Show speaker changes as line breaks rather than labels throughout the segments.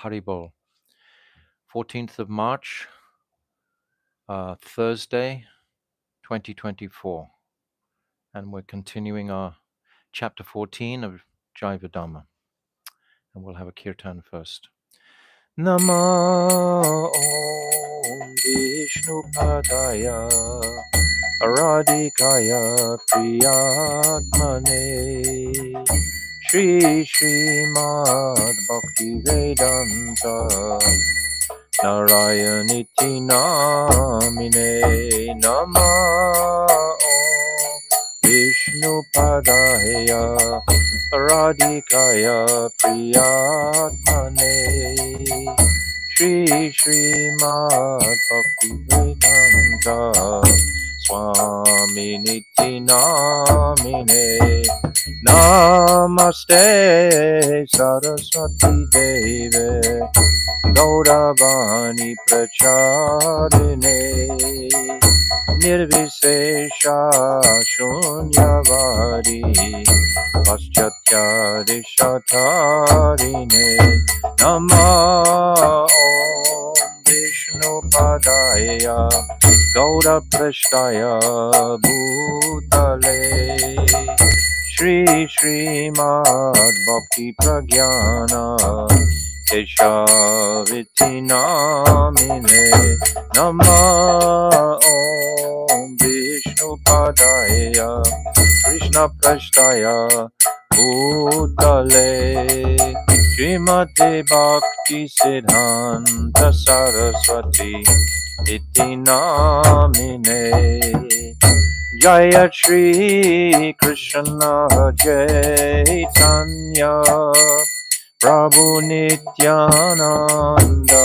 Haribol. 14th of March, Thursday, 2024. And we're continuing our chapter 14 of Jaiva Dharma. And we'll have a kirtan first. Nama Om Vishnu Padaya Aradhikaya Priyatmane Shri Srimad Bhakti Vedanta Narayaniti Namine Nama Om Vishnu Padaya Radhikaya Priyatmane Shri Srimad Bhakti Vedanta Swami Niti Namine Namaste Saraswati Deve Gauravani Pracharine Nirvisesha Shunyavadi Paschatya Rishatarine Nama Om Vishnu Padaya Gaura Prashtaya Bhutale Shri Srimad Bhakti Pragyana Keshaviti Namine Nama Om Vishnu Padaya Krishna Prashtaya Bhutale Srimate Bhakti Siddhanta Saraswati Iti Namine Jaya Shri Krishna Chaitanya Prabhu Nityananda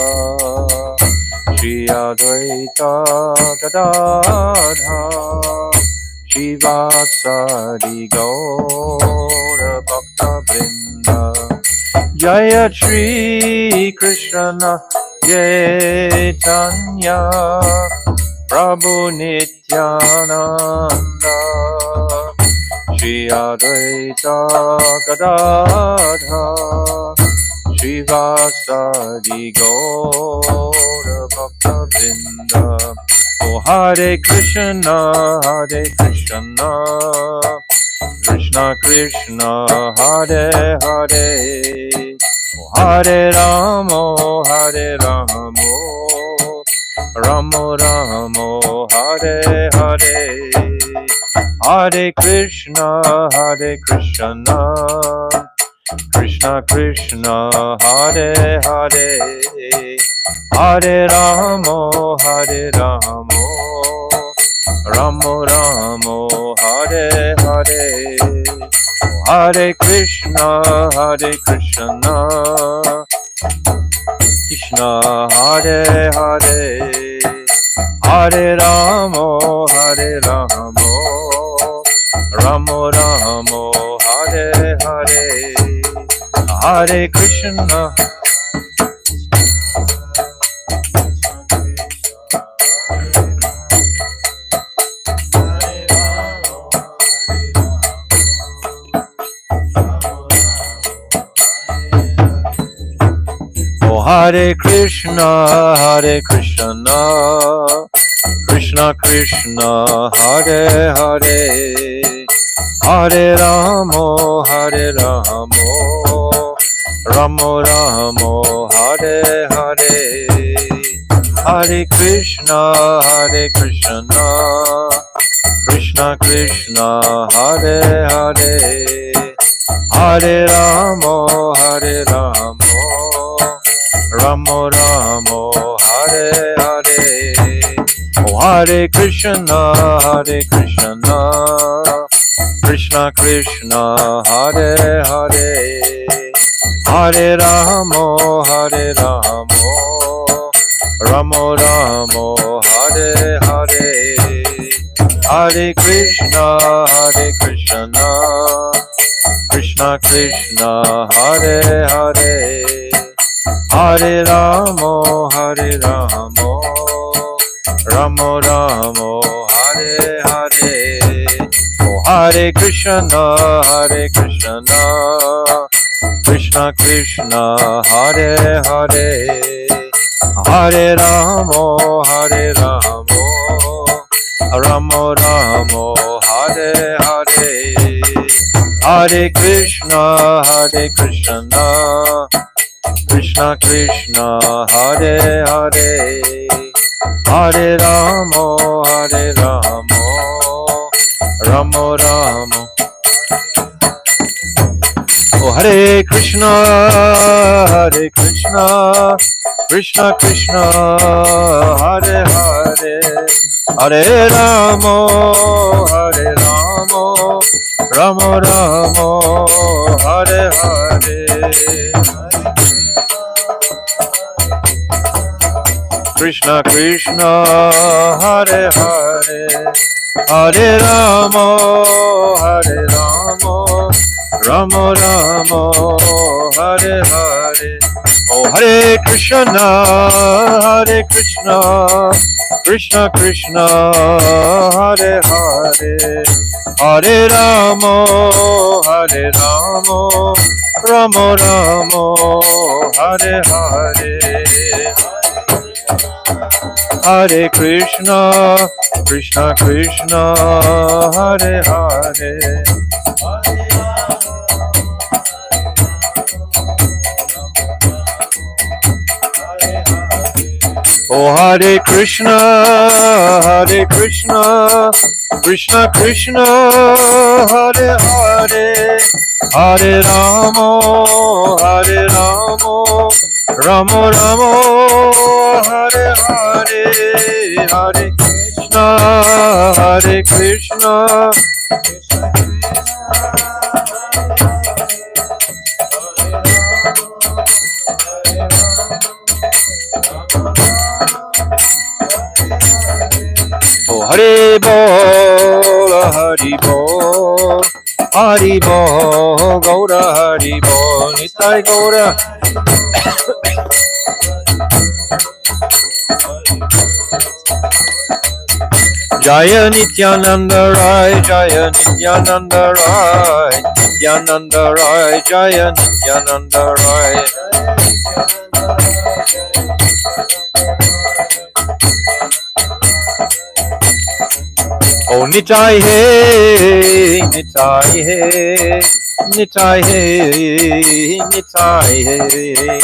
Shri Advaita Gadadha Shivasadi Gaura Bhakta Vrinda Jaya Shri Krishna Chaitanya Prabhu Nityananda Shri Advaita Gadadha Shivasadi Gaura Bhakta Vrinda O Hare Krishna Krishna Krishna Hare Hare O Hare Ramo Ramo Ramo Hare Hare Hare Krishna Krishna Krishna Hare Hare Hare Ramo Ramo Ramo Hare Hare Hare Krishna Krishna Hare Hare Hare Ramo Ramo Ramo Hare Hare Hare Krishna Hare Krishna Krishna Krishna Hare Hare Hare Ramo Ramo Ramo Hare Hare Hare Krishna Krishna Krishna Hare Hare Hare Ramo Ramo Ramo Hare Hare O Hare Krishna Krishna Krishna Hare Hare Hare Ramo Ramo Ramo Hare Hare Hare Krishna Krishna Krishna Hare Hare Hare Ramo Ramo Ramo Hare Hare O Hare Krishna Krishna Krishna Hare Hare Hare Ramo Hare Ramo Ramo Ramo Hare Hare Hare Krishna Krishna Krishna Hare Hare Hare Ramo Ramo Ramo. Oh, Hare Krishna Krishna Krishna Hare Hare Hare Ramo Ramo Ramo Hare Hare Krishna Krishna Hare Hare Hare Ramo Ramo Ramo Hare Hare. Oh, Hare Krishna Krishna Krishna Hare Hare Hare Ramo Ramo Ramo Hare Hare Hare Krishna Krishna Hare Hare Oh, Hare Krishna Krishna Krishna Hare Hare Hare Ramo Ramo Ramo Hare Hare Hare Krishna Oh, Hare Bol, Gaura Hari Bol, Nitai Gaura. Jaya Nityananda Rai, Jaya Nityananda Rai, Nityananda Rai, Jaya Nityananda Rai. Oh, Nitai He, Nitai He, Nitai He, Nitai He.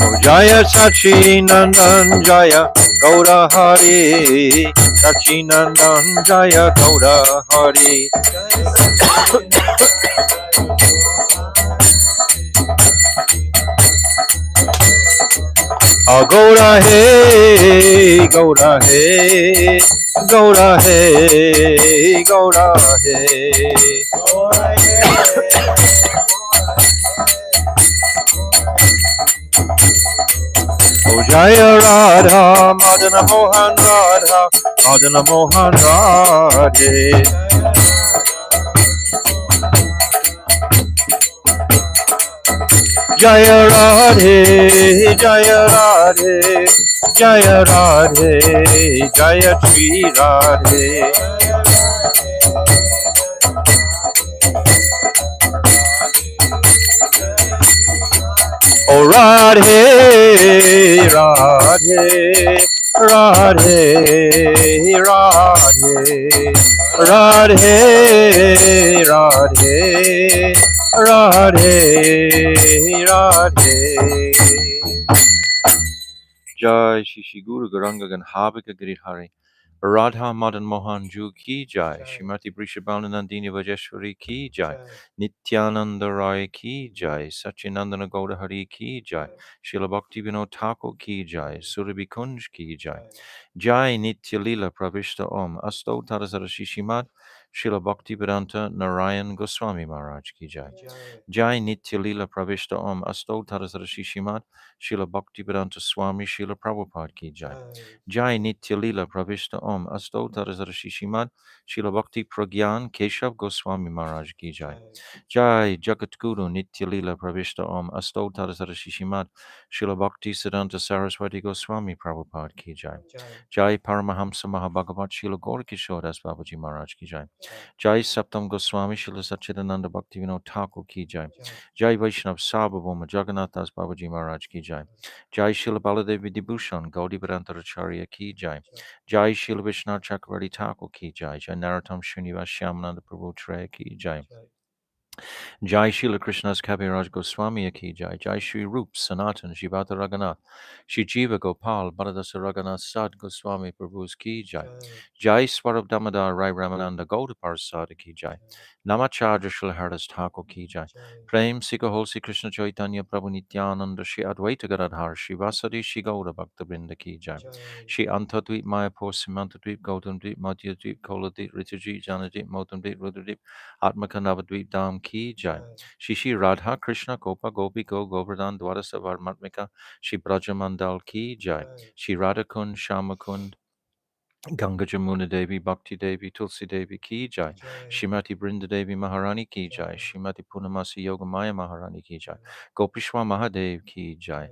Oh, Jaya Sachinandan, Jaya Gaura Hari, Sachinandan, Jaya Gaura Hari. Oh, Gaura He, Gaura He, Gaura He, Gaura He. Oh, Jaya Radha, Madana Mohan Radha, Madana Mohan Radhe. Jaya Radhe, Jaya Radhe, Jaya Radhe, Jaya Shri Radhe. Oh, Radhe, Radhe, Radhe, Radhe, Radhe, Radhe, Radhe, Radhe. Jai Shri Guru Garanga Ganhabika Giridhari Radha Madan Mohan Ju Ki Jai Shrimati Brishabhanu Nandini Vajeshwari Ki Jai Nityananda Rai Ki Jai Sachinandana Gauda Hari Ki Jai Srila Bhakti Vinod Thakur Ki Jai Surabhi Kunj Ki Jai Jai Nitya Lila Pravishta Om Asto Tarasara Shishimad Srila Bhaktivedanta Narayan Goswami Maharaj ki jai.
Jai.
Jai Nitya Lila Pravishta Om Astotara Shishimad Srila Bhaktivedanta Swami Srila Prabhupada ki jai.
Jai.
Jai Nitya Lila Pravishta Om Astotara Shishimad Srila Bhakti Pragyan Keshav Goswami Maharaj ki jai.
Jai.
Jai Jagat Guru Nitya Lila Pravishta Om Astotara Shishimad Srila Bhakti Siddhanta Saraswati Goswami Prabhupada ki jai.
Jai.
Jai Paramahamsa Mahabhagavat Srila Gaurkishore Das Babaji Maharaj ki jai.
Jai.
Jai Saptam Goswami Srila Satchidananda Bhaktivinoda Thakur ki jai.
Jai.
Jai Vaishnav Sarvabhauma Jagannath Das Babaji Maharaj ki jai. Jai Srila Baladevi Dibhushan Gaudiya Vedanta Acharya ki jai. Jai Srila Vishnu Chakravarti Thakur ki jai. Jai Narottam Srinivas Shyamananda Prabhu Treya ki jai.
Jai.
Jai Srila Krishna's Kaviraj Goswami ki jai. Jai Shri Rup Sanatan Jivata Raghunath Shri Jiva Gopal Bharadasa Raghunath Sad Goswami Prabhu's ki jai.
Jai.
Jai Swarab Damodar Rai Ramananda Gauda Parsada ki jai. Namacharya Shri Haridas Thakur ki jai.
Jai.
Prem Sikha Holsi Krishna Chaitanya Prabhu Nityananda Shri Advaita Gadadhar Shri Vasadi Shri Gauda Bhakta Vrinda ki jai.
Jai.
Shri Antadvip Mayapur Simantadvip Gautandvip Madhyadvip Koladvip Ritujit Janadvip Motandvip Rudradvip Atmakanavadvip Dham ki jai.
Jai.
Shri Radha Krishna Gopa Gopi Go Govardhan Dwarasa Varmatmika Shri Brajamandal ki jai.
Jai.
Shri Radhakund Shamakund Ganga Jamuna Devi Bhakti Devi Tulsi Devi ki jai.
Jai.
Shrimati Brinda Devi Maharani ki jai.
Jai.
Shrimati Purnamasi Yogamaya Maharani ki jai.
Jai.
Gopishwa Mahadev ki jai.
Jai.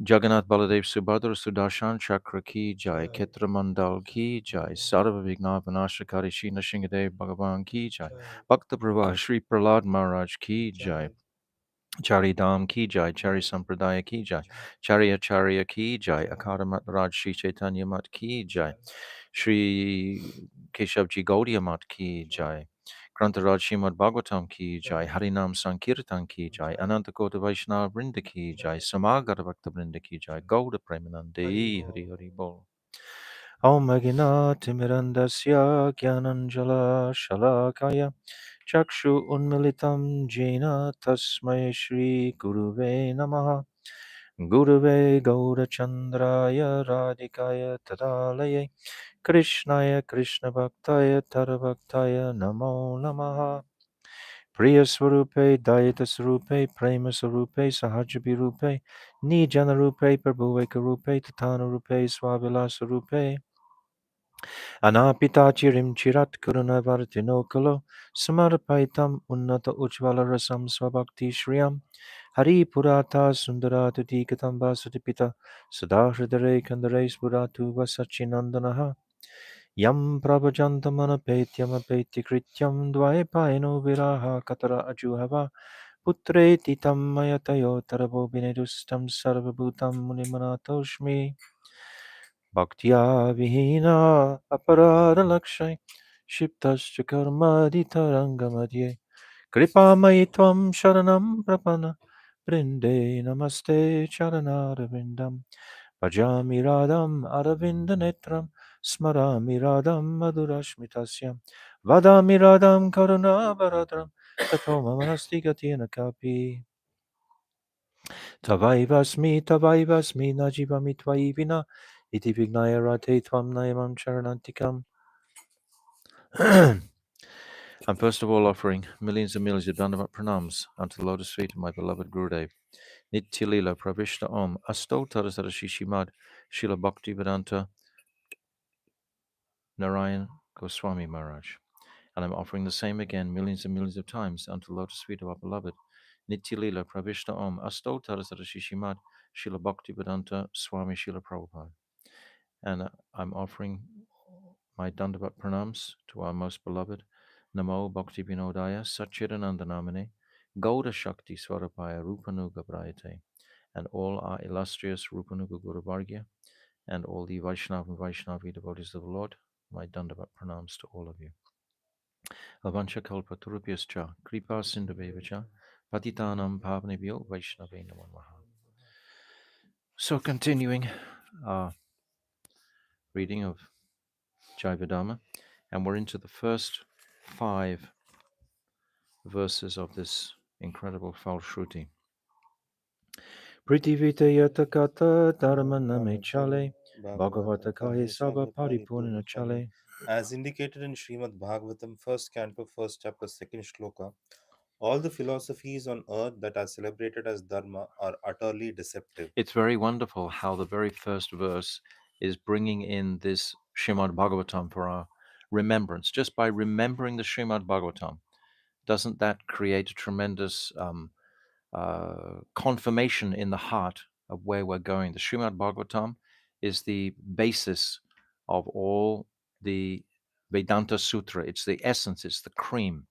Jagannath Baladev Subhadra Sudarshan Chakra ki jai.
Jai.
Ketra Mandal ki jai. Sarva Vigna Vinashakari Shina Shingadev Bhagavan ki jai.
Jai.
Bhakta Prabha Shri Prahlad Maharaj ki jai.
Jai.
Chari Dham ki jai, Chari Sampradaya ki jai, Chari Acharya ki jai, Akara Mat Raj Shri Chaitanya Mat ki jai, Shri Keshavji Gaudiya Mat ki jai, Grantaraj Srimad Bhagavatam ki jai, Harinam Sankirtan ki jai, Ananta Kota Vaishnava Brinda ki jai, Samagara Bhakta Brinda ki jai, Gauda Premanande Hari Hari Bol. Om Agina Timirandasya Gyananjala Shalakaya Chakshu Unmilitam Jena Tasmai Shri Guruve Namaha Guruve Gaurachandraya Radhikaya Tadalaye Krishnaya Krishna Bhaktaya Tarabhaktaya Namo Namaha Priya Swarupe Dayita Swarupe Prema Swarupe Sahajabi Rupe Nijana Rupe Prabhuveka Rupe Tatana Rupe Swavilasa Rupe Anapita chirim chirat karunavartino kalo samarpaitam unnata ujvala rasam swabhakti shriyam Hari purata sundarata dikatam vasudipita sadahridare kandare spuratu vasachinandanaha Yam prabhajantamanapetyam apetya krityam dvaipaino viraha katara ajuhava putreti tam mayatayo tarabo binedustam sarvabhutam munimanatoshmi Bhaktya vihina aparada lakshay shiptascha karmaditarangamadye kripamai tvam sharanam prapana brinde namaste charanaravindam bhajami radham aravinda netram smarami radham madhurashmitasyam vadami radham karuna varadram tato mamanasti gatina kapi Tavaivasmi najivami tvaivina iti vignaya rate tvam nayamam charanantikam. I'm first of all offering millions and millions of Dandavat pranams unto the lotus feet of my beloved Gurudev. Nityalila Pravishta Om Astotar Sarashishimad Shila Bhakti Vedanta Narayan Goswami Maharaj. And I'm offering the same again millions and millions of times unto the lotus feet of our beloved Nityalila Pravishta Om Astotar Sarashishimad Shila Bhakti Vedanta Swami Shila Prabhupada. And I'm offering my Dandavat pranams to our most beloved Namo Bhakti Vinodaya Satchidanandanamane Gauda Shakti Swarapaya Rupanuga Brayate and all our illustrious Rupanuga Guru Vargya and all the Vaishnava and Vaishnavi devotees of the Lord. My Dandavat pranams to all of you. Avancha Kalpa Turupyascha Kripa Sindhavevacha Patitanam Pavnebhyo Vaishnave Namo Namaha. So continuing our reading of Jaiva Dharma, and we're into the first 5 verses of this incredible Falshruti. Pritivita yatakata dharma name chale, Bhagavata kahe sava paripurna chale.
As indicated in Srimad Bhagavatam, first canto, first chapter, second shloka, all the philosophies on earth that are celebrated as Dharma are utterly deceptive.
It's very wonderful how the very first verse is bringing in this Srimad Bhagavatam for our remembrance. Just by remembering the Srimad Bhagavatam, doesn't that create a tremendous confirmation in the heart of where we're going? The Srimad Bhagavatam is the basis of all the Vedanta Sutra. It's the essence, it's the cream.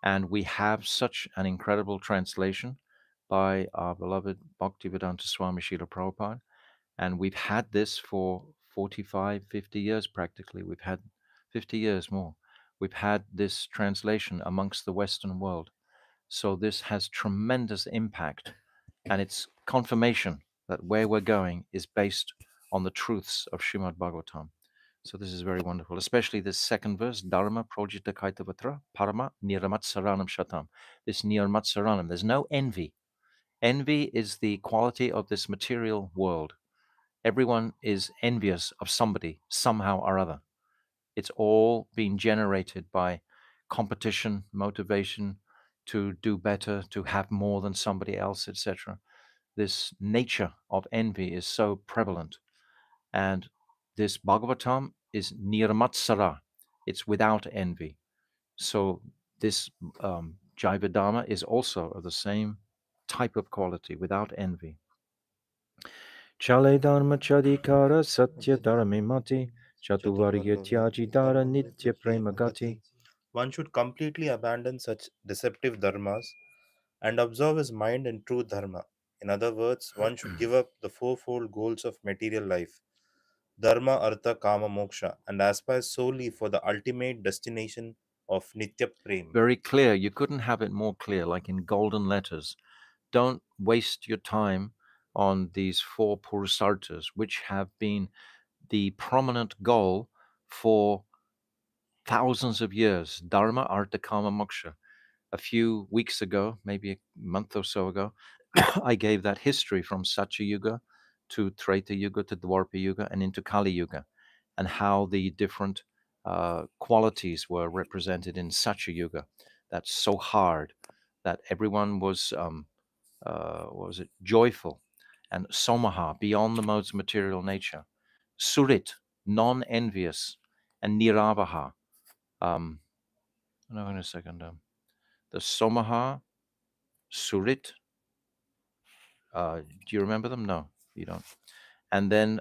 And we have such an incredible translation by our beloved Bhaktivedanta Swami Srila Prabhupada. And we've had this for 45, 50 years practically. We've had 50 years more. We've had this translation amongst the Western world. So this has tremendous impact, and it's confirmation that where we're going is based on the truths of Srimad Bhagavatam. So this is very wonderful, especially this second verse, Dharma projita kaitavatra parama niramatsaranam shatam. This niramatsaranam, there's no envy. Envy is the quality of this material world. Everyone is envious of somebody somehow or other. It's all being generated by competition, motivation to do better, to have more than somebody else, etc. This nature of envy is so prevalent. And this Bhagavatam is nirmatsara, it's without envy. So this Jaiva Dharma is also of the same type of quality, without envy. Chale dharma chadikara satya dharma mati chatuvarya tyaji dara nitya prema gati.
One should completely abandon such deceptive dharmas and observe his mind in true dharma. In other words, one should give up the fourfold goals of material life, dharma, artha, kama, moksha, and aspire solely for the ultimate destination of Nitya Prem.
Very clear. You couldn't have it more clear, like in golden letters. Don't waste your time on these four purusartas, which have been the prominent goal for thousands of years. Dharma, artha, kama, moksha. A few weeks ago, maybe a month or so ago, I gave that history from Satya Yuga to Treta Yuga to Dwarpa Yuga and into Kali Yuga, and how the different qualities were represented in Satya Yuga. That's so hard that everyone was, what was it, joyful, and Somaha, beyond the modes of material nature, Surit, non envious, and Niravaha. Um, no, in a second. The Somaha, Surit. Do you remember them? No, you don't. And then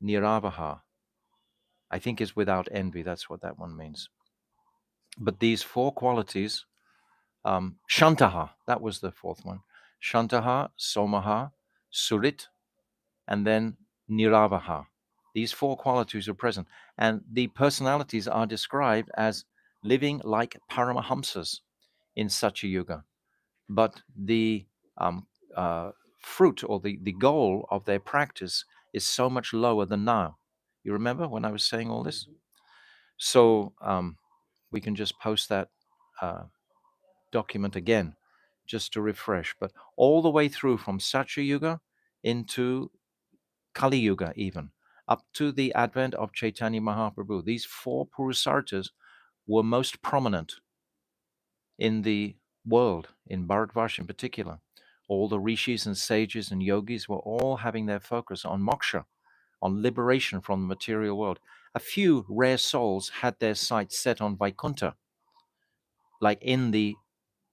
Niravaha, I think is without envy. That's what that one means. But these four qualities, Shantaha, that was the fourth one. Shantaha, Somaha, Surit, and then Niravaha. These four qualities are present. And the personalities are described as living like Paramahamsas in Satya Yuga. But the um, fruit or the goal of their practice is so much lower than now. You remember when I was saying all this? So we can just post that uh, document again just to refresh. But all the way through from Satya Yuga into Kali Yuga, even up to the advent of Chaitanya Mahaprabhu, these four Purusartas were most prominent in the world, in Bharatvarsha in particular. All the rishis and sages and yogis were all having their focus on moksha, on liberation from the material world. A few rare souls had their sights set on Vaikuntha, like in the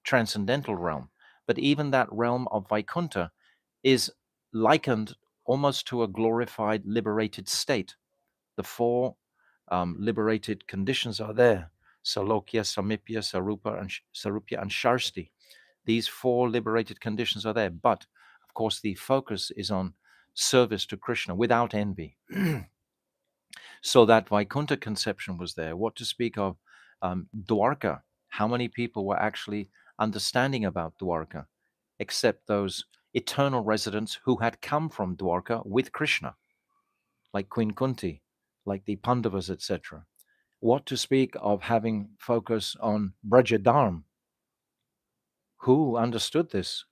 transcendental realm. But even that realm of Vaikuntha is likened almost to a glorified, liberated state. The four liberated conditions are there: Salokya, Samipya, Sarupya, and Sharsti. These four liberated conditions are there, but of course the focus is on service to Krishna without envy. So that Vaikuntha conception was there. What to speak of Dwarka? How many people were actually understanding about Dwarka, except those eternal residents who had come from Dwarka with Krishna, like Queen Kunti, like the Pandavas, etc. What to speak of having focus on Brajadharm? Who understood this?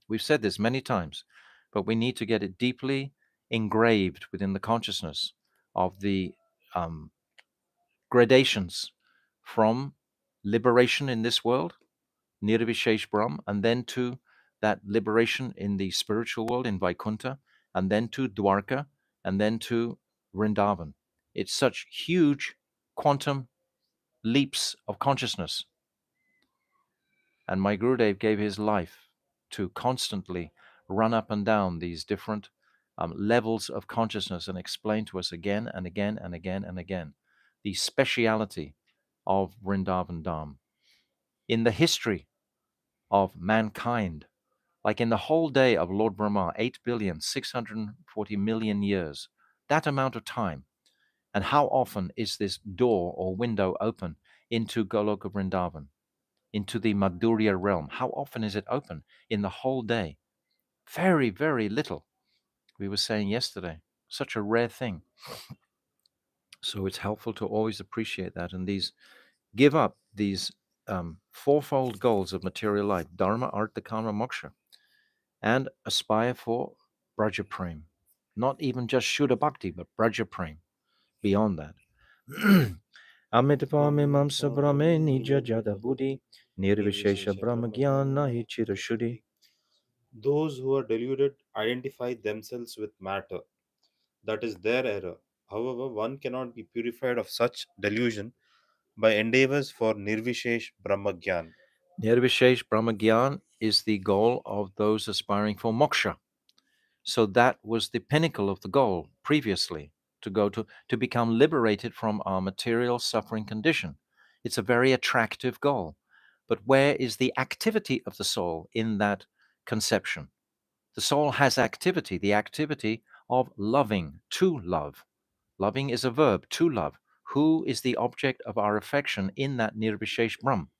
We've said this many times, but we need to get it deeply engraved within the consciousness of the um, gradations from liberation in this world, Nirvishesh Brahm, and then to that liberation in the spiritual world in Vaikuntha, and then to Dwarka, and then to Vrindavan. It's such huge quantum leaps of consciousness. And my Gurudev gave his life to constantly run up and down these different levels of consciousness and explain to us again and again and again and again the speciality of Vrindavan Dham. In the history of mankind, like in the whole day of Lord Brahma, 8,640,000,000 years, that amount of time, and how often is this door or window open into Goloka Vrindavan, into the Madhurya realm? How often is it open in the whole day? Very, very little. We were saying yesterday, such a rare thing. So it's helpful to always appreciate that and give up these fourfold goals of material life: dharma, artha, kama, moksha, and aspire for Braja Prem. Not even just Shuddha Bhakti, but Braja Prem beyond that. Amitva mimam sabrame nija jada buddhi, nirvishesha brahma jnana hi chirashuddhi.
Those who are deluded identify themselves with matter. That is their error. However, one cannot be purified of such delusion by endeavors for Nirvishesh Brahmagyan.
Nirvishesh Brahma Gyan is the goal of those aspiring for moksha. So that was the pinnacle of the goal previously, to become liberated from our material suffering condition. It's a very attractive goal. But where is the activity of the soul in that conception? The soul has activity, the activity of loving, to love. Loving is a verb, to love. Who is the object of our affection in that Nirvishesh Brahm?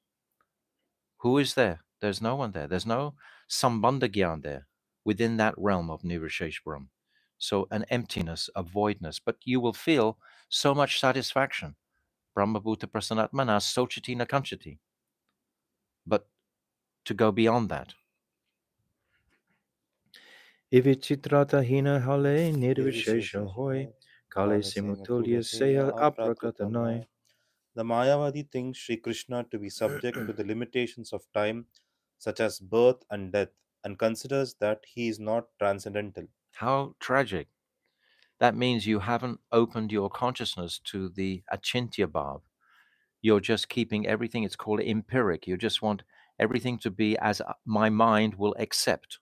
Who is there? There's no one there. There's no Sambandha Gyan there within that realm of Nirvishesh Brahm. So an emptiness, a voidness, but you will feel so much satisfaction. Brahma Bhuta Prasanatmana Sochiti Nakanchati. But to go beyond that. Ivichitrata hina hale nirvishesha hoy, kale simutulya seya aprakatanai.
The Mayavadi thinks Sri Krishna to be subject to the limitations of time, such as birth and death, and considers that he is not transcendental.
How tragic. That means you haven't opened your consciousness to the Achintya Bhav. You're just keeping everything, it's called empiric. You just want everything to be as my mind will accept.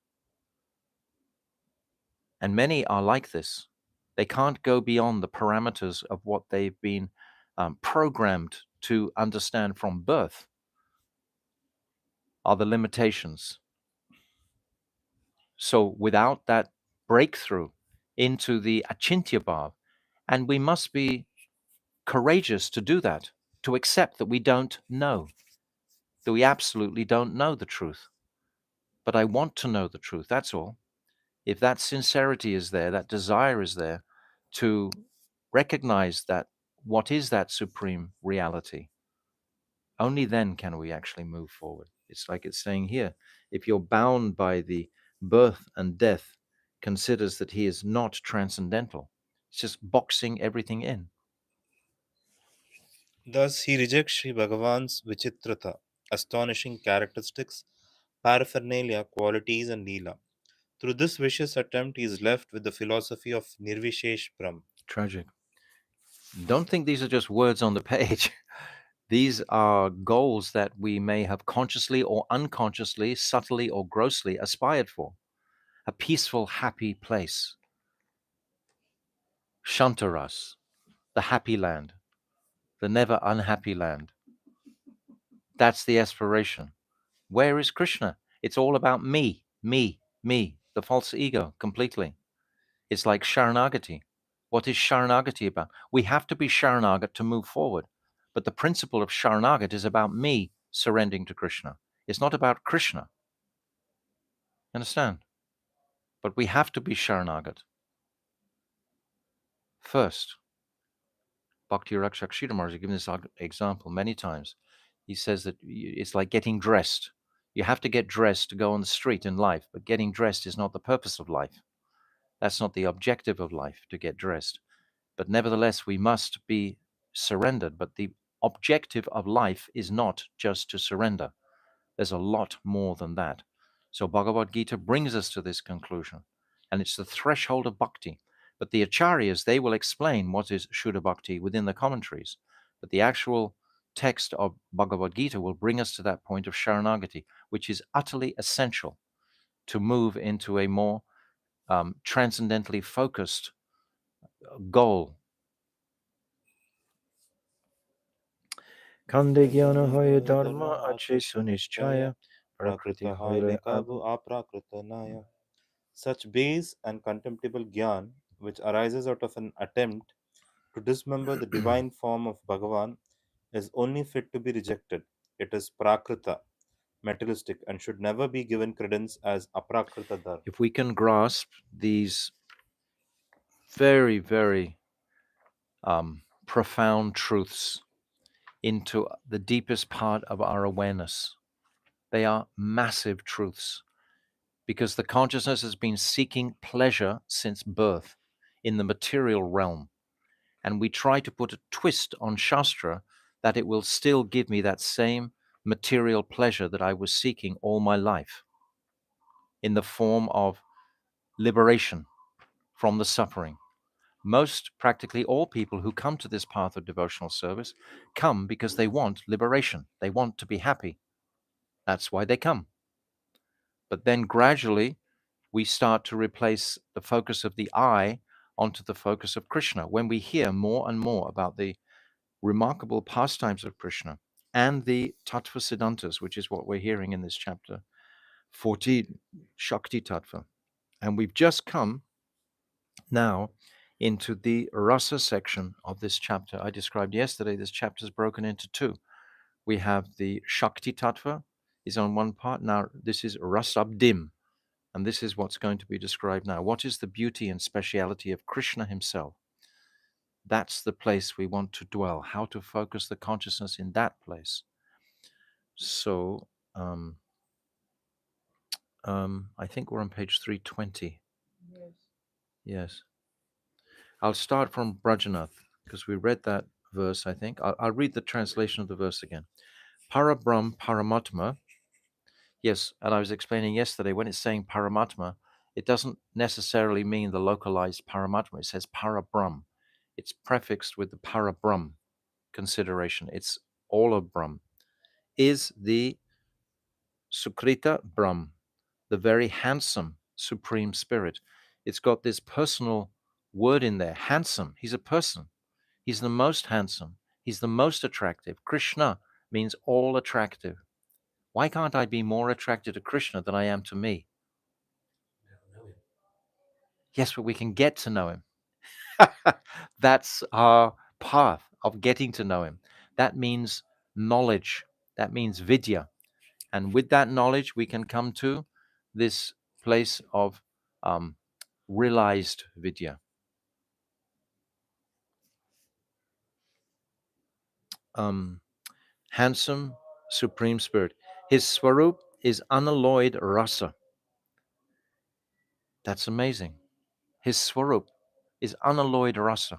And many are like this. They can't go beyond the parameters of what they've been programmed to understand from birth, are the limitations. So without that breakthrough into the Achintya Bhav, and we must be courageous to do that, to accept that we don't know, that we absolutely don't know the truth. But I want to know the truth, that's all. If that sincerity is there, that desire is there to recognize that what is that supreme reality, only then can we actually move forward. It's like it's saying here, if you're bound by the birth and death, considers that he is not transcendental. It's just boxing everything in.
Thus, he rejects Sri Bhagavan's Vichitrata, astonishing characteristics, paraphernalia, qualities, and Leela. Through this vicious attempt, he is left with the philosophy of Nirvishesh Brahm.
Tragic. Don't think these are just words on the page. These are goals that we may have consciously or unconsciously, subtly or grossly aspired for. A peaceful, happy place. Shantaras, the happy land, the never unhappy land. That's the aspiration. Where is Krishna? It's all about me, me, me, the false ego completely. It's like Sharanagati. What is Sharanagati about? We have to be Sharanagat to move forward. But the principle of Sharanagat is about me surrendering to Krishna. It's not about Krishna. Understand? But we have to be Sharanagat first. Bhakti Rakshak Sridhar has given this example many times. He says that it's like getting dressed. You have to get dressed to go on the street in life, but getting dressed is not the purpose of life. That's not the objective of life, to get dressed. But nevertheless, we must be surrendered. But the objective of life is not just to surrender. There's a lot more than that. So Bhagavad Gita brings us to this conclusion, and it's the threshold of bhakti. But the acharyas, they will explain what is Shuddha Bhakti within the commentaries. But the actual text of Bhagavad Gita will bring us to that point of Sharanagati, which is utterly essential to move into a more transcendently focused goal. Kande jnana hoye dharma ache sunishchaya prakriti
prakrita
hoyle
haile kabu
abu.
aprakrita naya. Such base and contemptible gyan, which arises out of an attempt to dismember the divine form of Bhagavan, is only fit to be rejected. It is prakrita, materialistic, and should never be given credence as aprakrita dharma.
If we can grasp these very, very profound truths into the deepest part of our awareness, they are massive truths because the consciousness has been seeking pleasure since birth in the material realm. And we try to put a twist on Shastra that it will still give me that same material pleasure that I was seeking all my life in the form of liberation from the suffering. Most, practically all people who come to this path of devotional service come because they want liberation. They want to be happy. That's why they come. But then gradually we start to replace the focus of the I onto the focus of Krishna. When we hear more and more about the remarkable pastimes of Krishna and the Tattva Siddhantas, which is what we're hearing in this chapter 14, Shakti Tattva. And we've just come now into the rasa section of this chapter. I described yesterday, this chapter is broken into two. We have the Shakti Tattva is on one part. Now this is Rasabdim, and this is what's going to be described now. What is the beauty and speciality of Krishna himself? That's the place we want to dwell, how to focus the consciousness in that place. So I think we're on page 320. Yes. I'll start from Brajanath because we read that verse, I think. I'll read the translation of the verse again. Parabrahm Paramatma. Yes, and I was explaining yesterday when it's saying Paramatma, it doesn't necessarily mean the localized Paramatma. It says Parabrahm. It's prefixed with the Parabrahm consideration. It's all of Brahm. Is the Sukrita Brahm, the very handsome Supreme Spirit. It's got this personal word in there, handsome. He's a person. He's the most handsome. He's the most attractive. Krishna means all attractive. Why can't I be more attracted to Krishna than I am to me? Yes, but we can get to know him. That's our path of getting to know him. That means knowledge. That means vidya. And with that knowledge, we can come to this place of realized vidya. Handsome Supreme Spirit. His swarup is unalloyed rasa. That's amazing. His swarup is unalloyed rasa.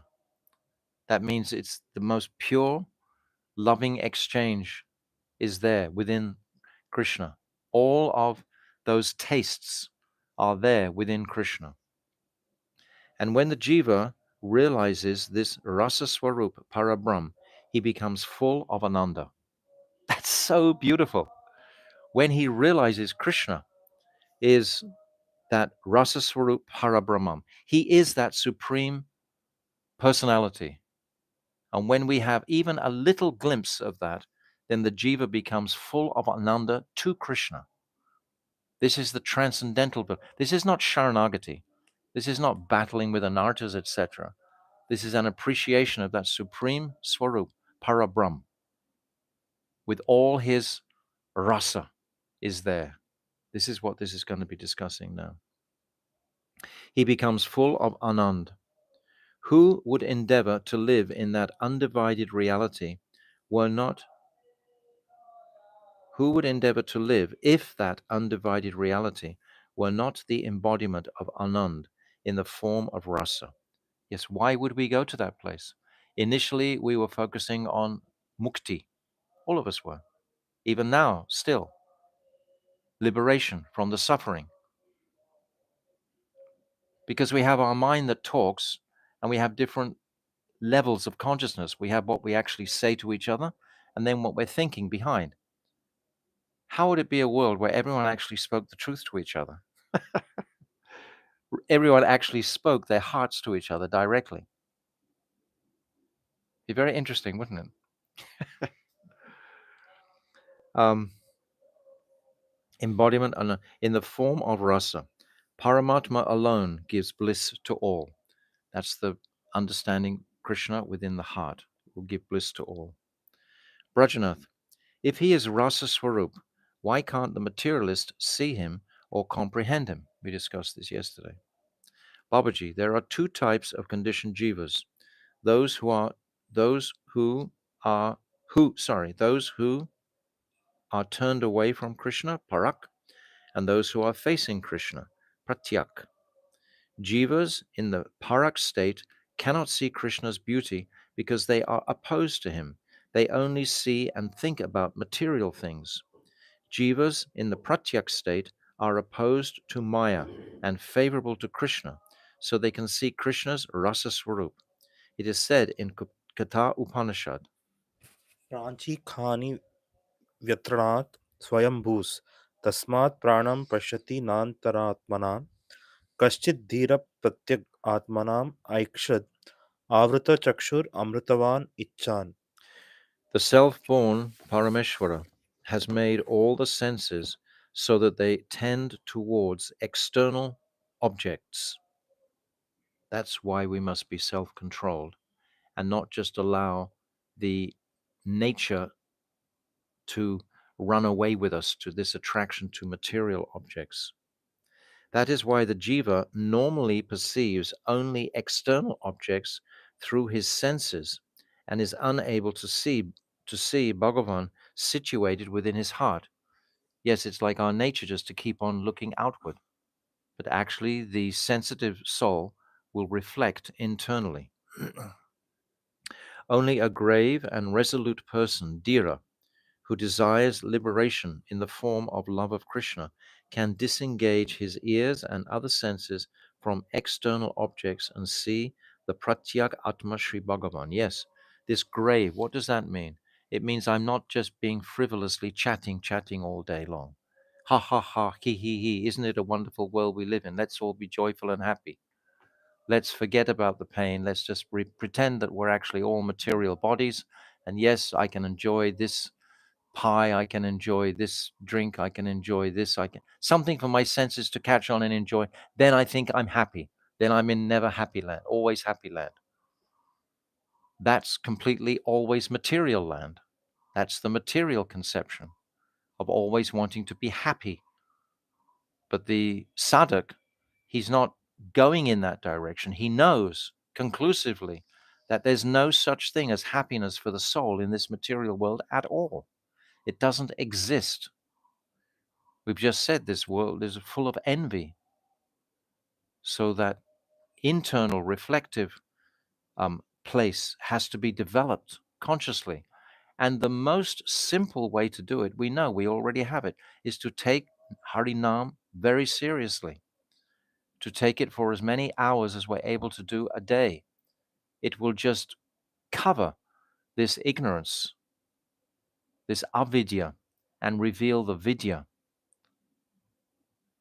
That means it's the most pure, loving exchange is there within Krishna. All of those tastes are there within Krishna. And when the jiva realizes this rasa swarup parabrahm, he becomes full of ananda. That's so beautiful. When he realizes Krishna is that rasa swarup parabrahman, he is that supreme personality. And when we have even a little glimpse of that, then the jiva becomes full of ananda to Krishna. This is the transcendental. This is not sharanagati. This is not battling with anarthas, etc. This is an appreciation of that supreme swarup, parabrahm, with all his rasa is there. This is what this is going to be discussing now. He becomes full of anand. Who would endeavor to live in that undivided reality were not who would endeavor to live if that undivided reality were not the embodiment of Anand in the form of rasa? Yes, why would we go to that place? Initially, we were focusing on mukti. All of us were. Even now, still, liberation from the suffering. Because we have our mind that talks and we have different levels of consciousness. We have what we actually say to each other and then what we're thinking behind. How would it be a world where everyone actually spoke the truth to each other? Everyone actually spoke their hearts to each other directly. Be very interesting, wouldn't it? Embodiment in the form of rasa. Paramatma alone gives bliss to all. That's the understanding Krishna within the heart will give bliss to all. Brajanath, if he is rasa swarup, why can't the materialist see him or comprehend him? We discussed this yesterday. Babaji, there are two types of conditioned jivas. Those who are those who are those who are turned away from Krishna, parak, and those who are facing Krishna, pratyak. Jivas in the parak state cannot see Krishna's beauty because they are opposed to him. They only see and think about material things. Jivas in the pratyak state are opposed to Maya and favorable to Krishna, so they can see Krishna's rasa swarup. It is said in Katha Upanishad,
Prachi खानि व्यत्रणात् स्वयंभूस् तस्मात् प्राणं पश्यति नान्तरात्मना कश्चित् धीर प्रत्यग आत्मनाम् ऐक्षद आवृतचक्षुर अमृतवान् इच्छान.
the self-born Parameshwara has made all the senses so that they tend towards external objects. That's why we must be self-controlled and not just allow the nature to run away with us to this attraction to material objects. That is why the jiva normally perceives only external objects through his senses and is unable to see Bhagavan situated within his heart. Yes, it's like our nature just to keep on looking outward, but actually the sensitive soul will reflect internally. Only a grave and resolute person, Dhira, who desires liberation in the form of love of Krishna, can disengage his ears and other senses from external objects and see the Pratyak Atma Shri Bhagavan. Yes, this grave, what does that mean? It means I'm not just being frivolously chatting all day long. Ha ha ha, he, isn't it a wonderful world we live in? Let's all be joyful and happy. Let's forget about the pain. Let's just pretend that we're actually all material bodies. And yes, I can enjoy this pie, I can enjoy this drink, I can enjoy this, I can something for my senses to catch on and enjoy. Then I think I'm happy. Then I'm in never happy land, always happy land. That's completely always material land. That's the material conception of always wanting to be happy. But the sadhak, he's not going in that direction. He knows conclusively that there's no such thing as happiness for the soul in this material world at all. It doesn't exist. We've just said this world is full of envy. So that internal reflective place has to be developed consciously. And the most simple way to do it, we know we already have it, is to take Harinam very seriously, to take it for as many hours as we're able to do a day. It will just cover this ignorance, this avidya, and reveal the vidya,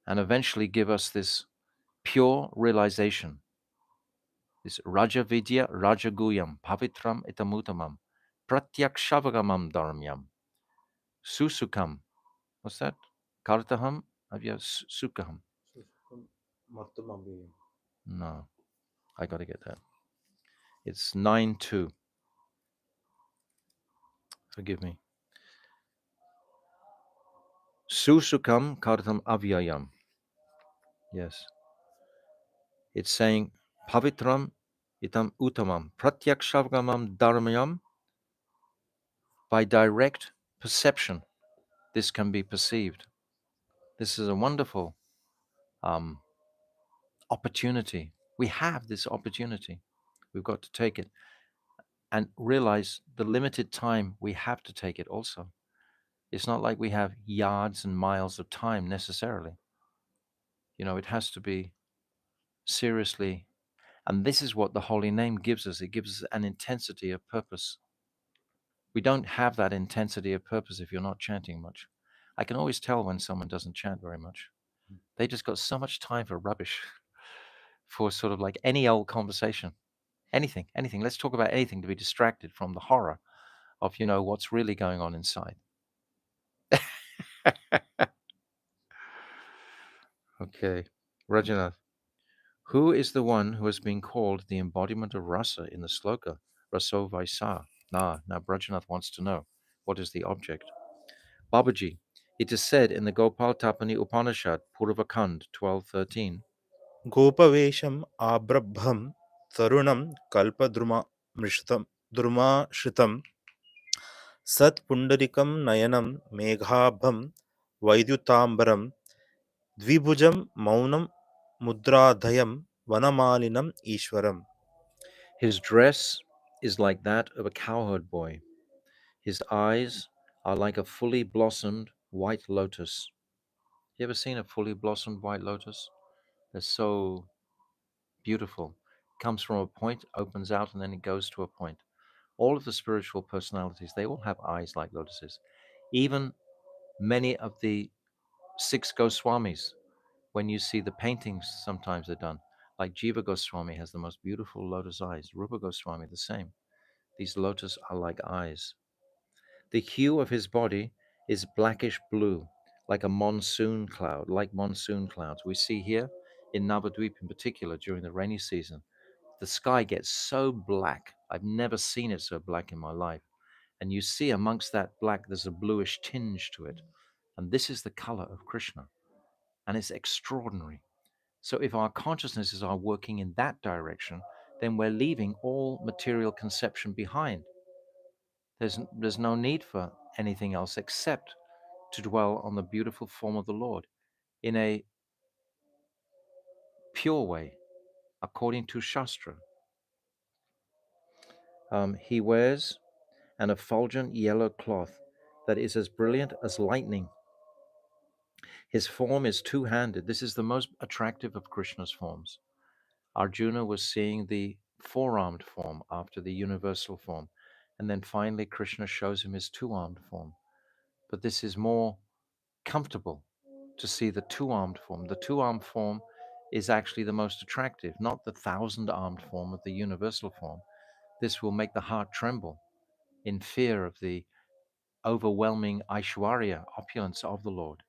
and eventually give us this pure realization. This Raja Vidya Rajaguyam Pavitram Itamutamam Pratyakshavagaman Dharmyam Susukam. What's that? Kartaham? Avya Sukaham. No, I gotta get that. It's 9-2. Forgive me. Susukam Kartam Avyayam. Yes. It's saying Pavitram Itam Utamam Pratyakshavgamam Dharmyam. By direct perception, this can be perceived. This is a wonderful um, opportunity. We have this opportunity. We've got to take it. and realize the limited time we have to take it also. It's not like we have yards and miles of time necessarily. It has to be seriously. And this is what the holy name gives us. It gives us an intensity of purpose. We don't have that intensity of purpose if you're not chanting much. I can always tell when someone doesn't chant very much. They just got so much time for rubbish, for sort of like any old conversation. Anything, anything. Let's talk about anything to be distracted from the horror of, what's really going on inside. Okay. Rajanath. Who is the one who has been called the embodiment of rasa in the sloka? Raso Vaisa. Now Brajanath wants to know, what is the object? Babaji, it is said in the Gopal Tapani Upanishad, Purvakand 12:13,
गोपवेशम् आब्रभ्रं तरुणं कल्पद्रुमाश्रितं द्रुमाश्रितं सत्पुण्डरीकं नयनं मेघाभं वैद्युताम्बरं द्विभुजं मौनं मुद्राधयं वनमालिनम् ईश्वरम्.
his dress is like that of a cowherd boy. His eyes are like a fully blossomed white lotus. You ever seen a fully blossomed white lotus? They're so beautiful. Comes from a point, opens out, and then it goes to a point. All of the spiritual personalities, they all have eyes like lotuses. Even many of the six Goswamis, when you see the paintings, sometimes they're done. Like Jiva Goswami has the most beautiful lotus eyes. Rupa Goswami, the same. These lotus are like eyes. The hue of his body is blackish blue, like a monsoon cloud, like monsoon clouds. We see here in Navadvip in particular during the rainy season, the sky gets so black. I've never seen it so black in my life. And you see amongst that black, there's a bluish tinge to it. And this is the color of Krishna. And it's extraordinary. So if our consciousnesses are working in that direction, then we're leaving all material conception behind. There's no need for anything else except to dwell on the beautiful form of the Lord in a pure way, according to Shastra. He wears an effulgent yellow cloth that is as brilliant as lightning. His form is two-handed. This is the most attractive of Krishna's forms. Arjuna was seeing the four-armed form after the universal form. And then finally, Krishna shows him his two-armed form. But this is more comfortable to see the two-armed form. The two-armed form is actually the most attractive, not the thousand-armed form of the universal form. This will make the heart tremble in fear of the overwhelming Aishwarya, opulence of the Lord.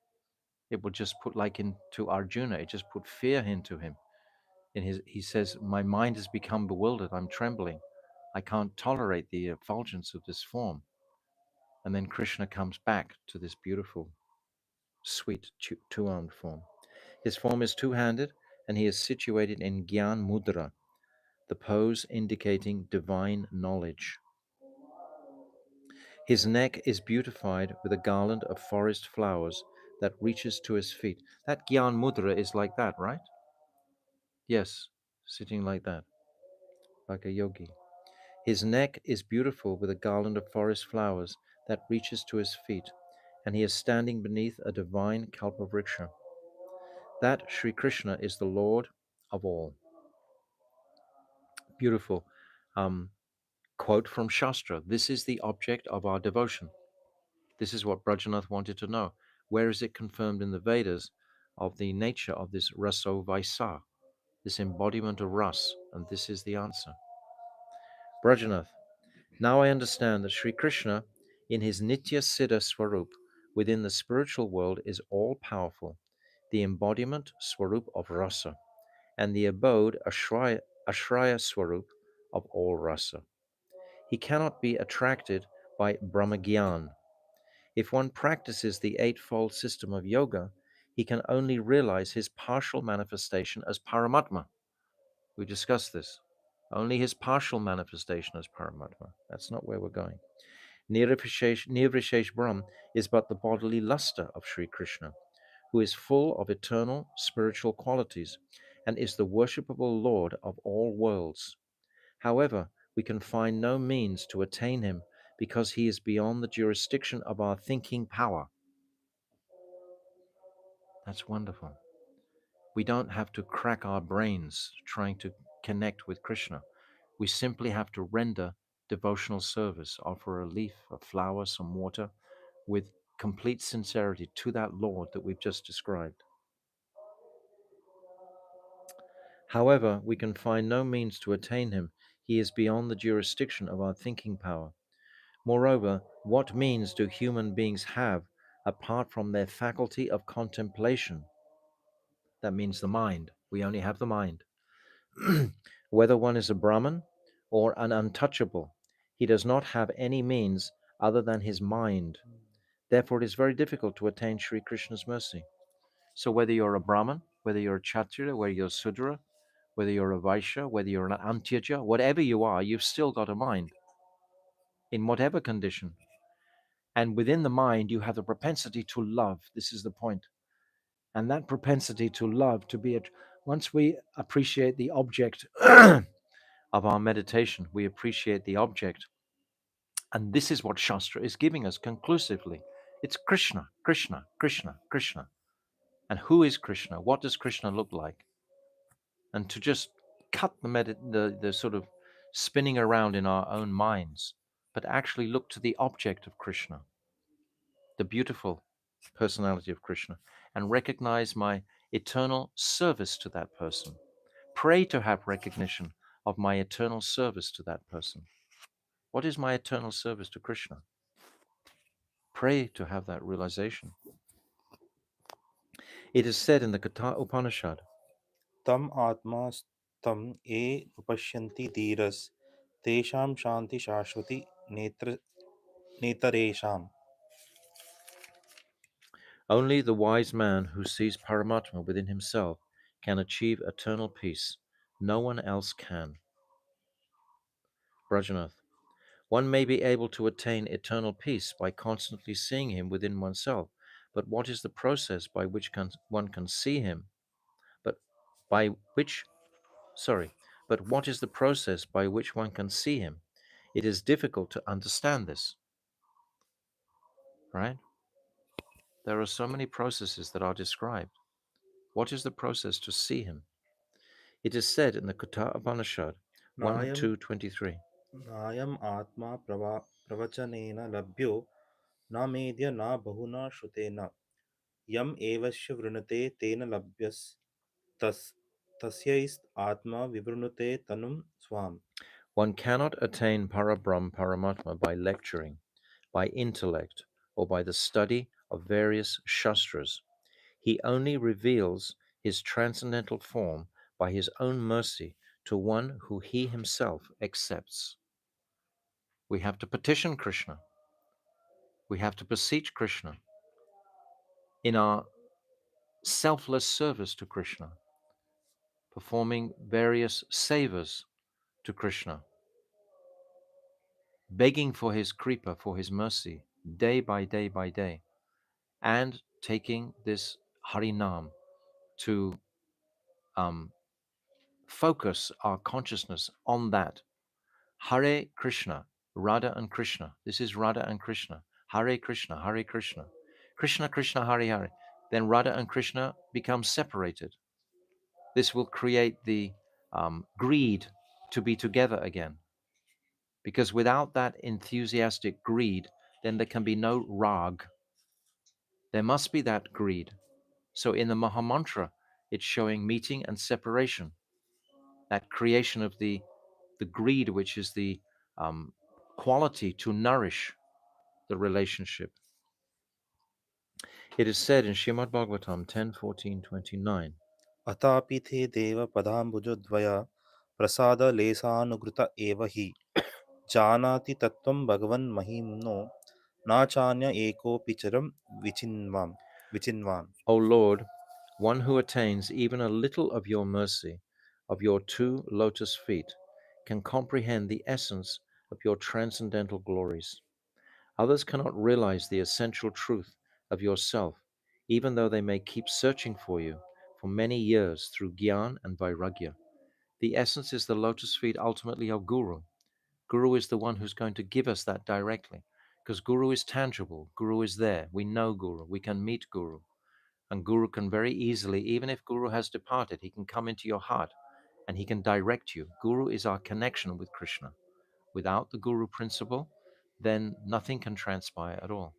It will just put, like into Arjuna, it just put fear into him. He says, my mind has become bewildered. I'm trembling. I can't tolerate the effulgence of this form. And then Krishna comes back to this beautiful, sweet two-armed form. His form is two-handed, and he is situated in Gyan Mudra, the pose indicating divine knowledge. His neck is beautified with a garland of forest flowers that reaches to his feet. That Gyan Mudra is like that, right? Yes, sitting like that, like a yogi. His neck is beautiful with a garland of forest flowers that reaches to his feet, and he is standing beneath a divine kalpavriksha. That Sri Krishna is the Lord of all. Beautiful. Um, Quote from Shastra. This is the object of our devotion. This is what Brajanath wanted to know. Where is it confirmed in the Vedas of the nature of this raso vaisa, this embodiment of ras? And this is the answer. Brajanath, now I understand that Sri Krishna, in his Nitya Siddha Swarup, within the spiritual world, is all powerful, the embodiment Swarup of rasa, and the abode Ashraya Swarup of all rasa. He cannot be attracted by Brahmagyan. If one practices the eightfold system of yoga, he can only realize his partial manifestation as Paramatma. We discussed this. Only his partial manifestation as Paramatma. That's not where we're going. Nirvishesh Brahm is but the bodily luster of Sri Krishna, who is full of eternal spiritual qualities and is the worshipable Lord of all worlds. However, we can find no means to attain him because he is beyond the jurisdiction of our thinking power. That's wonderful. We don't have to crack our brains trying to connect with Krishna. We simply have to render devotional service, offer a leaf, a flower, some water, with complete sincerity to that Lord that we've just described. However, we can find no means to attain him. He is beyond the jurisdiction of our thinking power. Moreover, what means do human beings have apart from their faculty of contemplation? That means the mind. We only have the mind. Whether one is a Brahman or an untouchable, he does not have any means other than his mind. Therefore, it is very difficult to attain Sri Krishna's mercy. So, whether you're a Brahman, whether you're a Kshatriya, whether you're a Sudra, whether you're a Vaishya, whether you're an Antyaja, whatever you are, you've still got a mind in whatever condition. And within the mind, you have the propensity to love. This is the point. And that propensity to love, to be once we appreciate the object of our meditation, we appreciate the object. And this is what Shastra is giving us conclusively. It's Krishna, Krishna, Krishna, Krishna. And who is Krishna? What does Krishna look like? And to just cut the sort of spinning around in our own minds, but actually look to the object of Krishna, the beautiful personality of Krishna, and recognize my eternal service to that person. Pray to have recognition of my eternal service to that person. What is my eternal service to Krishna? Pray to have that realization. It is said in the Katha Upanishad,
तम आत्मा तम ये उपश्यन्ति धीरस तेषां शांति शाश्वती नेतरेषाम्.
only the wise man who sees Paramatma within himself can achieve eternal peace. No one else can. Brajanath. One may be able to attain eternal peace by constantly seeing him within oneself, but what is the process by which one can see him? But by which, sorry, but what is the process by which one can see him? It is difficult to understand this, right? There are so many processes that are described. What is the process to see him? It is said in the Katha Upanishad
नायम
1:2-23.
नायम आत्मा प्रवचनेन लभ्यो न मेद्य न बहुना श्रुतेन यम एवस्य वृणुते तेन लभ्यस् तस् तस्यैस्त आत्मा विवृणुते तनुं स्वाम.
One cannot attain Parabrahm Paramatma by lecturing, by intellect, or by the study of various shastras. He only reveals his transcendental form by his own mercy to one who he himself accepts. We have to petition Krishna. We have to beseech Krishna in our selfless service to Krishna, performing various sevas to Krishna, begging for his kripa, for his mercy, day by day by day, and taking this Harinam to focus our consciousness on that. Hare Krishna, Radha and Krishna. This is Radha and Krishna. Hare Krishna, Hare Krishna. Krishna Krishna, Hare Hare. Then Radha and Krishna become separated. This will create the greed to be together again. Because without that enthusiastic greed, then there can be no rag. There must be that greed. So in the Mahamantra, it's showing meeting and separation, that creation of the greed, which is the quality to nourish the relationship. It is said in Shrimad Bhagavatam 10:14-29.
अतापि ते देव पदाम्बुजद्वय प्रसाद लेसानुगृत एव हि जानाति तत्त्वं भगवन् महिम्नो नाचान्य एकोऽपि चरं विचिन्वान्.
O Lord, one who attains even a little of your mercy, of your two lotus feet, can comprehend the essence of your transcendental glories. Others cannot realize the essential truth of yourself, even though they may keep searching for you for many years through Gyan and Vairagya. The essence is the lotus feet ultimately of Guru. Guru is the one who's going to give us that directly, because Guru is tangible. Guru is there. We know Guru. We can meet Guru. And Guru can very easily, even if Guru has departed, he can come into your heart and he can direct you. Guru is our connection with Krishna. Without the Guru principle, then nothing can transpire at all.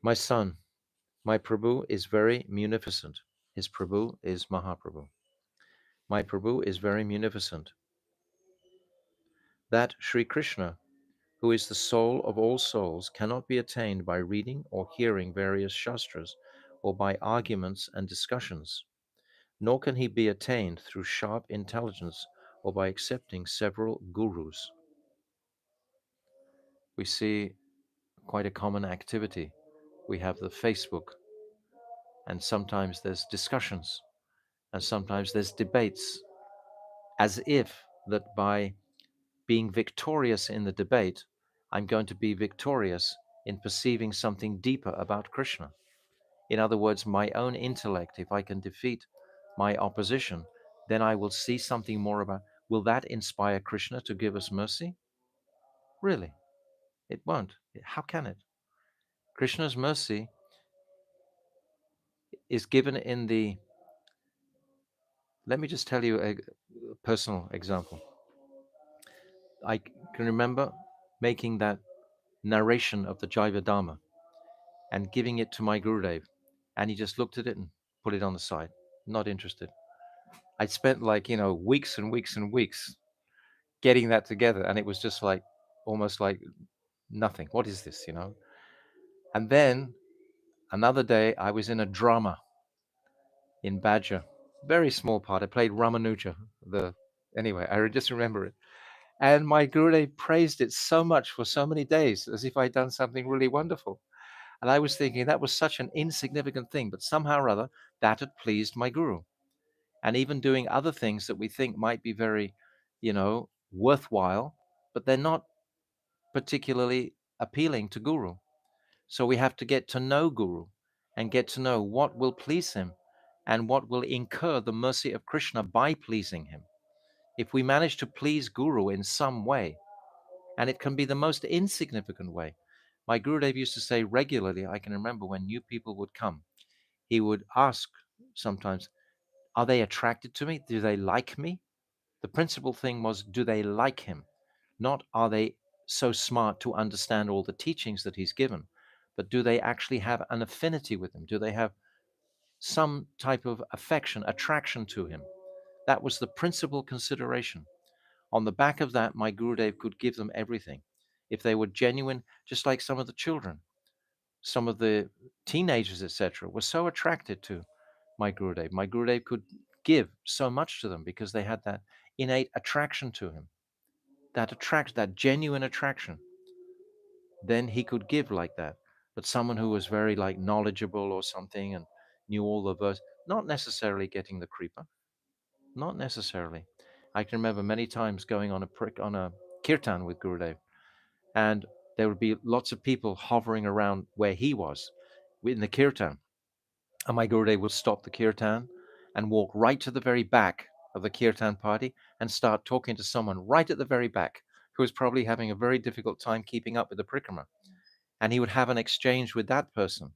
My son, my Prabhu is very munificent. His Prabhu is Mahaprabhu. My Prabhu is very munificent. That Sri Krishna, who is the soul of all souls, cannot be attained by reading or hearing various shastras or by arguments and discussions, nor can he be attained through sharp intelligence or by accepting several gurus. We see quite a common activity. We have the Facebook, and sometimes there's discussions, and sometimes there's debates, as if that by being victorious in the debate, I'm going to be victorious in perceiving something deeper about Krishna. In other words, my own intellect, if I can defeat my opposition, then I will see something more about. Will that inspire Krishna to give us mercy? Really? It won't. How can it? Krishna's mercy is given in the. Let me just tell you a personal example. I can remember making that narration of the Jaiva Dharma and giving it to my Gurudev. And he just looked at it and put it on the side. Not interested. I spent like, weeks and weeks and weeks getting that together. And it was just like, almost like nothing. What is this? And then another day I was in a drama in Badger. Very small part. I played Ramanuja. Anyway, I just remember it. And my Gurudev praised it so much for so many days as if I'd done something really wonderful. And I was thinking that was such an insignificant thing, but somehow or other, that had pleased my guru. And even doing other things that we think might be very, worthwhile, but they're not particularly appealing to guru. So we have to get to know guru and get to know what will please him and what will incur the mercy of Krishna by pleasing him. If we manage to please guru in some way, and it can be the most insignificant way. My Gurudev used to say regularly, I can remember when new people would come, he would ask sometimes, are they attracted to me? Do they like me? The principal thing was, do they like him? Not are they so smart to understand all the teachings that he's given, but do they actually have an affinity with him? Do they have some type of affection, attraction to him? That was the principal consideration. On the back of that, my Gurudev could give them everything. If they were genuine, just like some of the children, some of the teenagers, etc., were so attracted to my Gurudev. My Gurudev could give so much to them because they had that innate attraction to him, that genuine attraction. Then he could give like that. But someone who was very like knowledgeable or something and knew all the verse, not necessarily getting the creeper, not necessarily. I can remember many times going on a kirtan with Gurudev, and there would be lots of people hovering around where he was in the kirtan. And my Gurudev would stop the kirtan and walk right to the very back of the kirtan party and start talking to someone right at the very back who was probably having a very difficult time keeping up with the prikrama. And he would have an exchange with that person.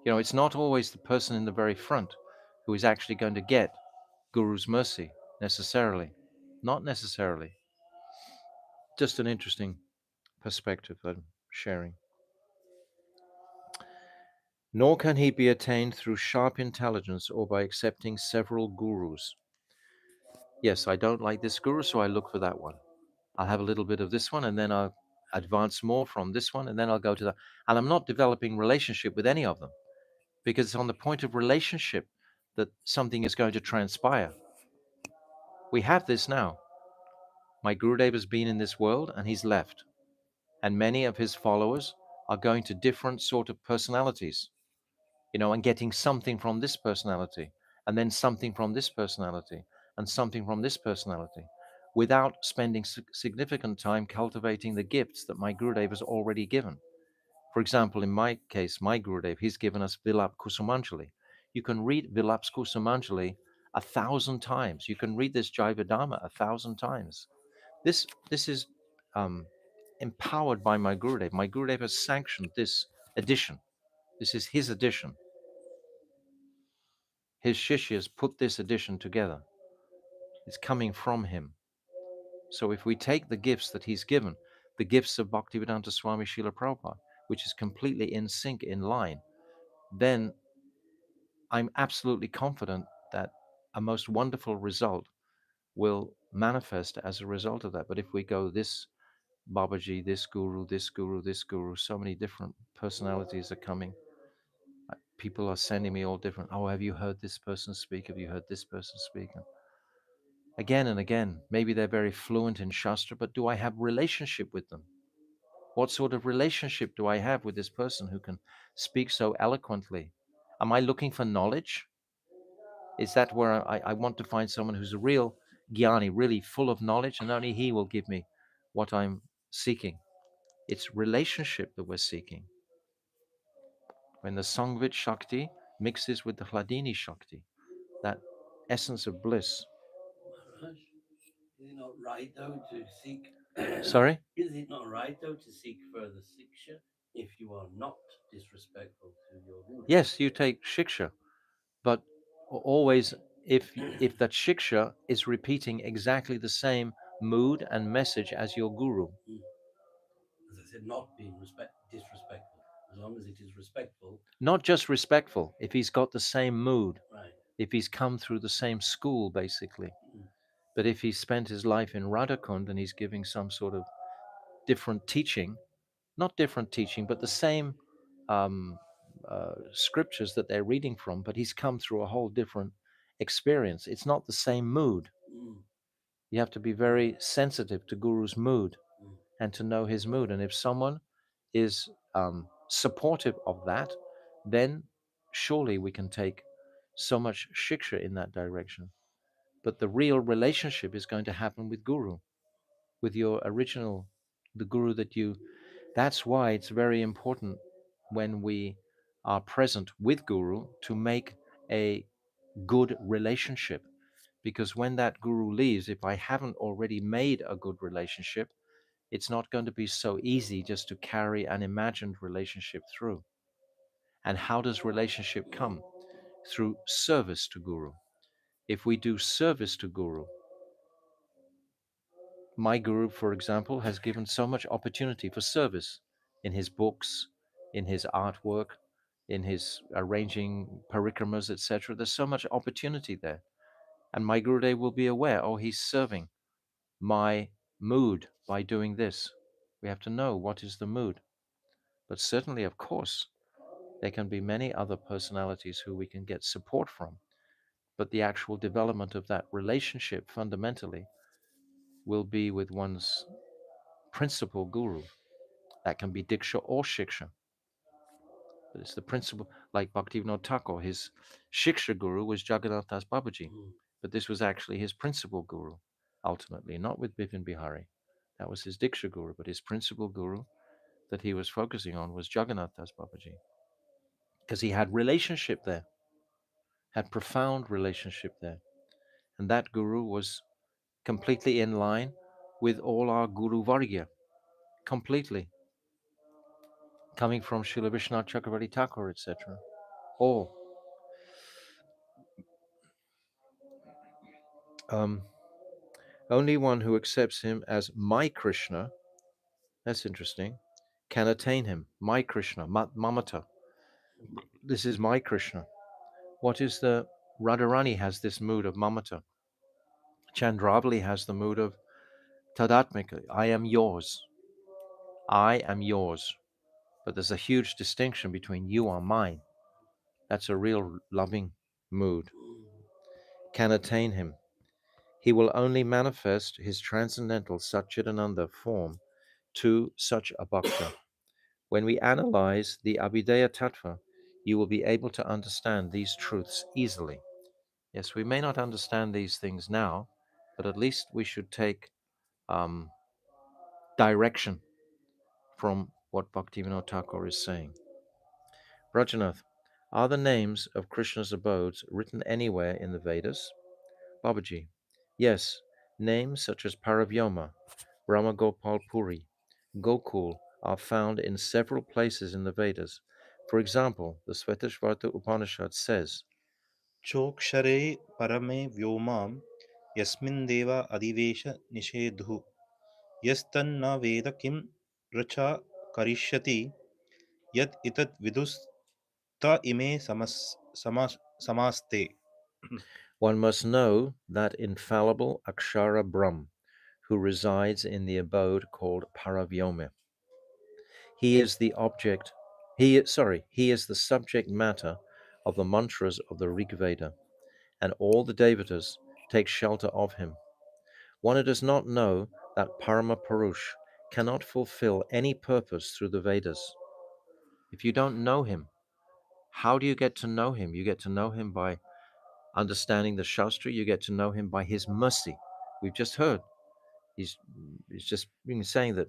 It's not always the person in the very front who is actually going to get Guru's mercy necessarily. Not necessarily. Just an interesting perspective that I'm sharing. Nor can he be attained through sharp intelligence or by accepting several gurus. Yes, I don't like this guru, so I look for that one. I'll have a little bit of this one, and then I'll advance more from this one, and then I'll go to that. And I'm not developing relationship with any of them because it's on the point of relationship that something is going to transpire. We have this now. My Gurudev has been in this world and he's left. And many of his followers are going to different sort of personalities, and getting something from this personality, and then something from this personality, and something from this personality, without spending significant time cultivating the gifts that my Gurudev has already given. For example, in my case, my Gurudev, he's given us Vilap Kusumanjali. You can read Vilap Kusumanjali 1,000 times. You can read this Jaiva Dharma 1,000 times. This is um, empowered by my Gurudev. My Gurudev has sanctioned this edition. This is his edition. His Shishyas put this edition together. It's coming from him. So if we take the gifts that he's given, the gifts of Bhaktivedanta Swami Srila Prabhupada, which is completely in sync, in line, then I'm absolutely confident that a most wonderful result will manifest as a result of that. But if we go this Babaji, this guru, this guru, this guru, so many different personalities are coming. People are sending me all different. Oh, have you heard this person speak? Have you heard this person speak? And again and again, maybe they're very fluent in Shastra, but do I have relationship with them? What sort of relationship do I have with this person who can speak so eloquently? Am I looking for knowledge? Is that where I want to find someone who's a real Gyani, really full of knowledge, and only he will give me what I'm seeking? It's relationship that we're seeking. When the Sangvit Shakti mixes with the Hladini Shakti, that essence of bliss.
Maharaj, is it not right though to seek?
Sorry?
Is it not right though to seek further siksha if you are not disrespectful to your guru?
Yes, you take shiksha, but always if that shiksha is repeating exactly the same mood and message as your guru.
As I said, not being disrespectful. As long as it is respectful,
Not just respectful, if he's got the same mood,
right?
if he's come through the same school, basically.
Mm.
But if he's spent his life in Radhakund and he's giving some sort of different teaching, not different teaching, but the same um, scriptures that they're reading from, but he's come through a whole different experience. It's not the same mood.
Mm.
You have to be very sensitive to Guru's mood
Mm.
and to know his mood. And if someone is supportive of that, then surely we can take so much shiksha in that direction. But the real relationship is going to happen with Guru, with your original, the Guru that you. That's why it's very important when we are present with Guru to make a good relationship. Because when that Guru leaves, if I haven't already made a good relationship, it's not going to be so easy just to carry an imagined relationship through. And how does relationship come? Through service to Guru. If we do service to Guru, my Guru, for example, has given so much opportunity for service in his books, in his artwork, in his arranging parikramas, etc. There's so much opportunity there. And my Gurudev will be aware, oh, he's serving my mood by doing this. We have to know what is the mood. But certainly, of course, there can be many other personalities who we can get support from. But the actual development of that relationship fundamentally will be with one's principal guru. That can be Diksha or Shiksha. But it's the principle, like Bhaktivinoda Thakur, his Shiksha guru was Jagannath Das Babaji.
Mm.
But this was actually his principal guru, ultimately, not with Bipin Bihari. That was his Diksha guru, but his principal guru that he was focusing on was Jagannath Das Babaji. Because he had relationship there, had profound relationship there. And that guru was completely in line with all our Guru Vargya, completely. Coming from Srila Vishwanath Chakravarti Thakur, etc. All. Um, Only one who accepts him as my Krishna, that's interesting, can attain him. My Krishna, Mamata. This is my Krishna. What is the. Radharani has this mood of Mamata. Chandravali has the mood of Tadatmika. I am yours. I am yours. But there's a huge distinction between you are mine. That's a real loving mood. Can attain him. He will only manifest his transcendental Satchidananda form to such a bhakta. When we analyze the Abhidheya Tattva, you will be able to understand these truths easily. Yes, we may not understand these things now, but at least we should take um, direction from what Bhaktivinoda Thakur is saying. Brajanath, are the names of Krishna's abodes written anywhere in the Vedas? Babaji, yes, Names such as Paravyoma, Brahmagopal Puri, Gokul are found in several places in the Vedas. For example, the Svetashvarta Upanishad says,
चोक्षरे परमे व्योमां यस्मिन् देवा अधिवेश निषेधुः यस्तन्न वेद किं ऋचा करिष्यति यत् इतत् विदुस्त इमे समास्ते.
one must know that infallible Akshara Brahm, who resides in the abode called Paravyoma. He is the object, he is the subject matter of the mantras of the Rig Veda, and all the Devatas take shelter of him. One who does not know that Parama Purush cannot fulfill any purpose through the Vedas. If you don't know him, how do you get to know him? You get to know him by understanding the Shastra, you get to know him by his mercy. We've just heard, he's, he's just been saying that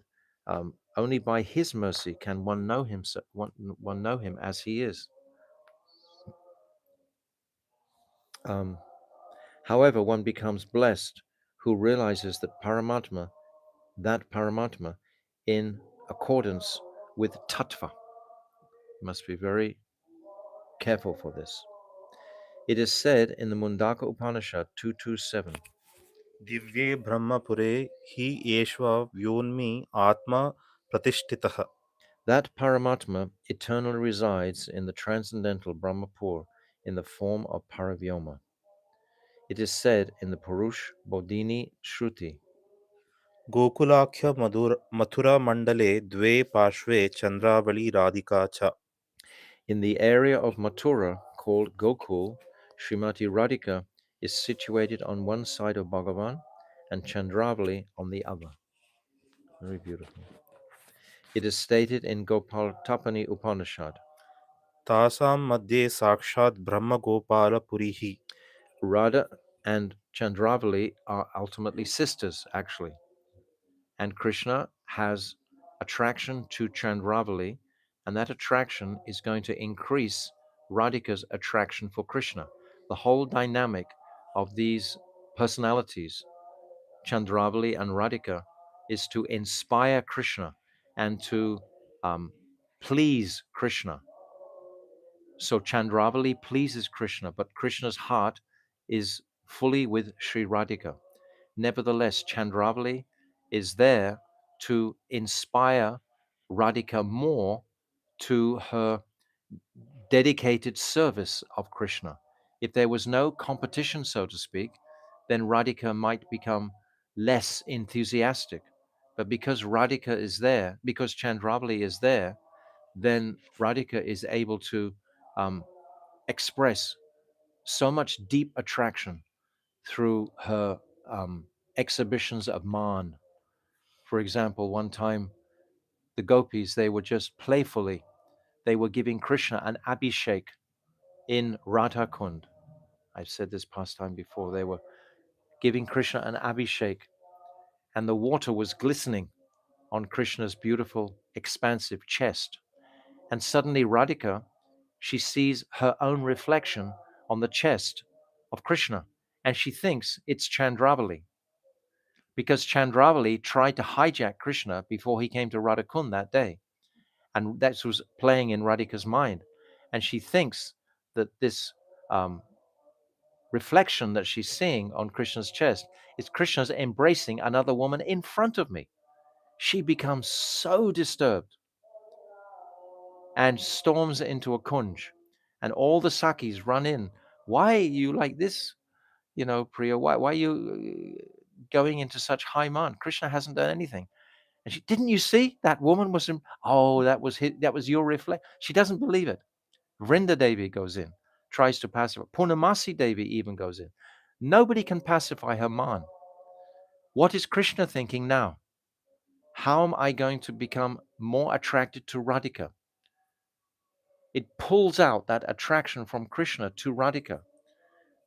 only by his mercy can one know him, one know him as he is. Um, However, one becomes blessed who realizes that Paramatma, in accordance with Tattva. Must be very careful for this. It is said in the Mundaka Upanishad 227
दिव्ये ब्रह्मपुरे हि येष्व व्योन्मि आत्मा प्रतिष्ठितः.
that Paramatma eternally resides in the transcendental Brahmapur in the form of Paravyoma. It is said in the Purush Bodhini Shruti,
गोकुलाख्य Mathura मंडले द्वे पार्श्वे चंद्रावली राधिका च.
in the area of Mathura called Gokul, Srimati Radhika is situated on one side of Bhagavan and Chandravali on the other. Very beautiful. It is stated in Gopal Tapani Upanishad,
तासां मध्ये साक्षात् ब्रह्म Gopal पुरीः.
Radha and Chandravali are ultimately sisters, actually. And Krishna has attraction to Chandravali, and that attraction is going to increase Radhika's attraction for Krishna. The whole dynamic of these personalities, Chandravali and Radhika, is to inspire Krishna and to um, please Krishna. So Chandravali pleases Krishna, but Krishna's heart is fully with Sri Radhika. Nevertheless, Chandravali is there to inspire Radhika more to her dedicated service of Krishna. If there was no competition, so to speak, then Radhika might become less enthusiastic. But because Radhika is there, because Chandravali is there, then Radhika is able to um, express so much deep attraction through her exhibitions of man. For example, one time the gopis, they were just playfully, they were giving Krishna an abhishek in Radha Kund. I've said this pastime before. They were giving Krishna an abhishek, and the water was glistening on Krishna's beautiful, expansive chest. And suddenly Radhika, she sees her own reflection on the chest of Krishna, and she thinks it's Chandravali, because Chandravali tried to hijack Krishna before he came to Radhakund that day. And that was playing in Radhika's mind. And she thinks that this um, reflection that she's seeing on Krishna's chest is Krishna's embracing another woman in front of me. She becomes so disturbed and storms into a kunj. And all the Sakis run in. Why are you like this? Priya, why are you going into such high man? Krishna hasn't done anything. And she, didn't you see that woman was in? Oh, that was your reflex. She doesn't believe it. Vrinda Devi goes in, tries to pacify. Purnamasi Devi even goes in. Nobody can pacify her man. What is Krishna thinking now? How am I going to become more attracted to Radhika? It pulls out that attraction from Krishna to Radhika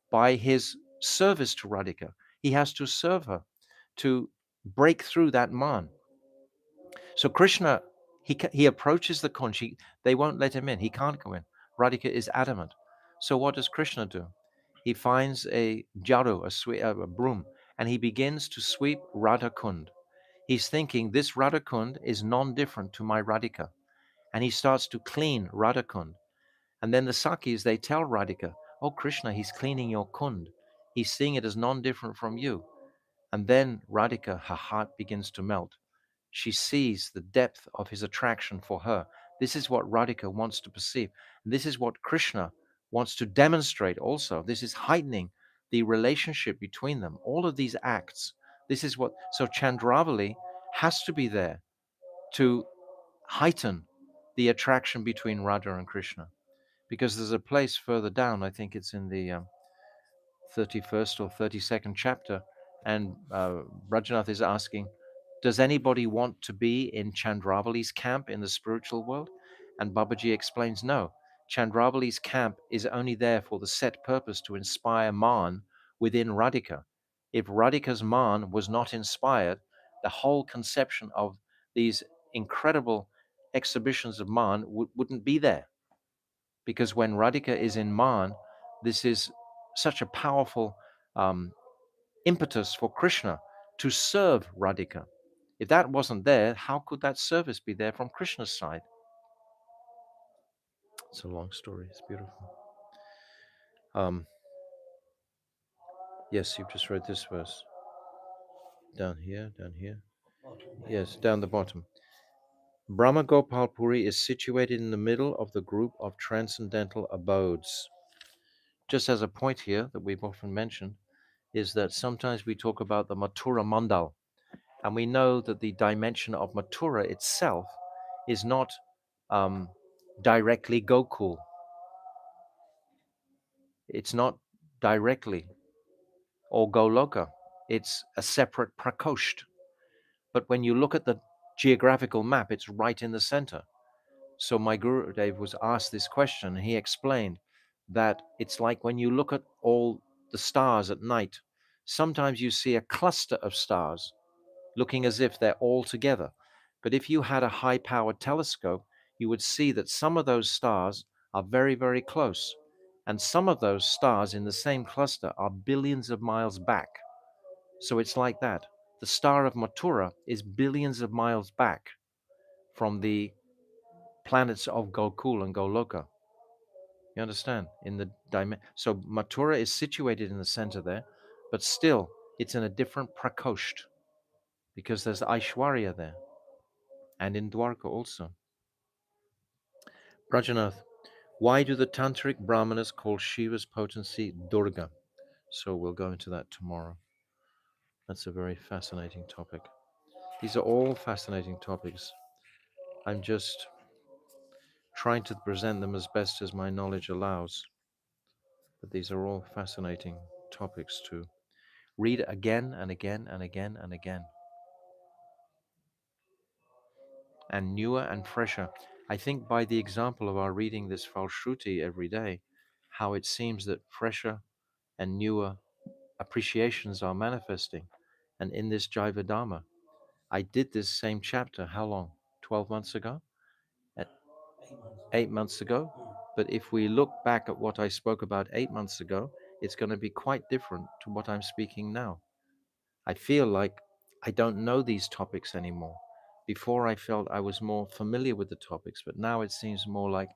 by his service to Radhika. He has to serve her to break through that man. So Krishna, he approaches the kunj. They won't let him in. He can't go in. Radhika is adamant. So what does Krishna do? He finds a jaru, a broom, and he begins to sweep Radha Kund. He's thinking this Radha Kund is non-different to my Radhika, and he starts to clean Radha Kund. And then the Sakis, they tell Radhika, oh Krishna, he's cleaning your Kund. He's seeing it as non-different from you. And then Radhika, her heart begins to melt. She sees the depth of his attraction for her. This is what Radhika wants to perceive. This is what Krishna wants to demonstrate also. This is heightening the relationship between them. All of these acts. This is what, so Chandravali has to be there to heighten the attraction between Radha and Krishna. Because there's a place further down, I think it's in the 31st or 32nd chapter, and Rajanath is asking, does anybody want to be in Chandravali's camp in the spiritual world? And Babaji explains, no. Chandravali's camp is only there for the set purpose to inspire Man within Radhika. If Radhika's Man was not inspired, the whole conception of these incredible exhibitions of Man wouldn't be there. Because when Radhika is in Man, this is such a powerful um, impetus for Krishna to serve Radhika. If that wasn't there, how could that service be there from Krishna's side? It's a long story. It's beautiful. Um, yes, you've just read this verse. Down here, down here. Yes, down the bottom. Brahma Gopal Puri is situated in the middle of the group of transcendental abodes. Just as a point here that we've often mentioned, is that sometimes we talk about the Mathura Mandal, and we know that the dimension of Mathura itself is not um, directly Gokul. It's not directly or Goloka. It's a separate Prakosht. But when you look at the geographical map, it's right in the center. So my Guru Dev was asked this question, and he explained that it's like when you look at all the stars at night, sometimes you see a cluster of stars looking as if they're all together. But if you had a high powered telescope, you would see that some of those stars are very, very close. And some of those stars in the same cluster are billions of miles back. So it's like that. The star of Mathura is billions of miles back from the planets of Gokul and Goloka. You understand? In the so Mathura is situated in the center there, but still it's in a different Prakosht because there's Aishwarya there. And in Dwarka also. Prajanath, why do the Tantric Brahmanas call Shiva's potency Durga? So we'll go into that tomorrow. That's a very fascinating topic. These are all fascinating topics. I'm just trying to present them as best as my knowledge allows. But these are all fascinating topics to read again and again and again and again. And newer and fresher. I think by the example of our reading this Falshruti every day, how it seems that fresher and newer appreciations are manifesting. And in this Jaiva Dharma, I did this same chapter, how long? 12 months ago? At 8 months ago? But if we look back at what I spoke about 8 months ago, it's going to be quite different to what I'm speaking now. I feel like I don't know these topics anymore. Before I felt I was more familiar with the topics, but now it seems more like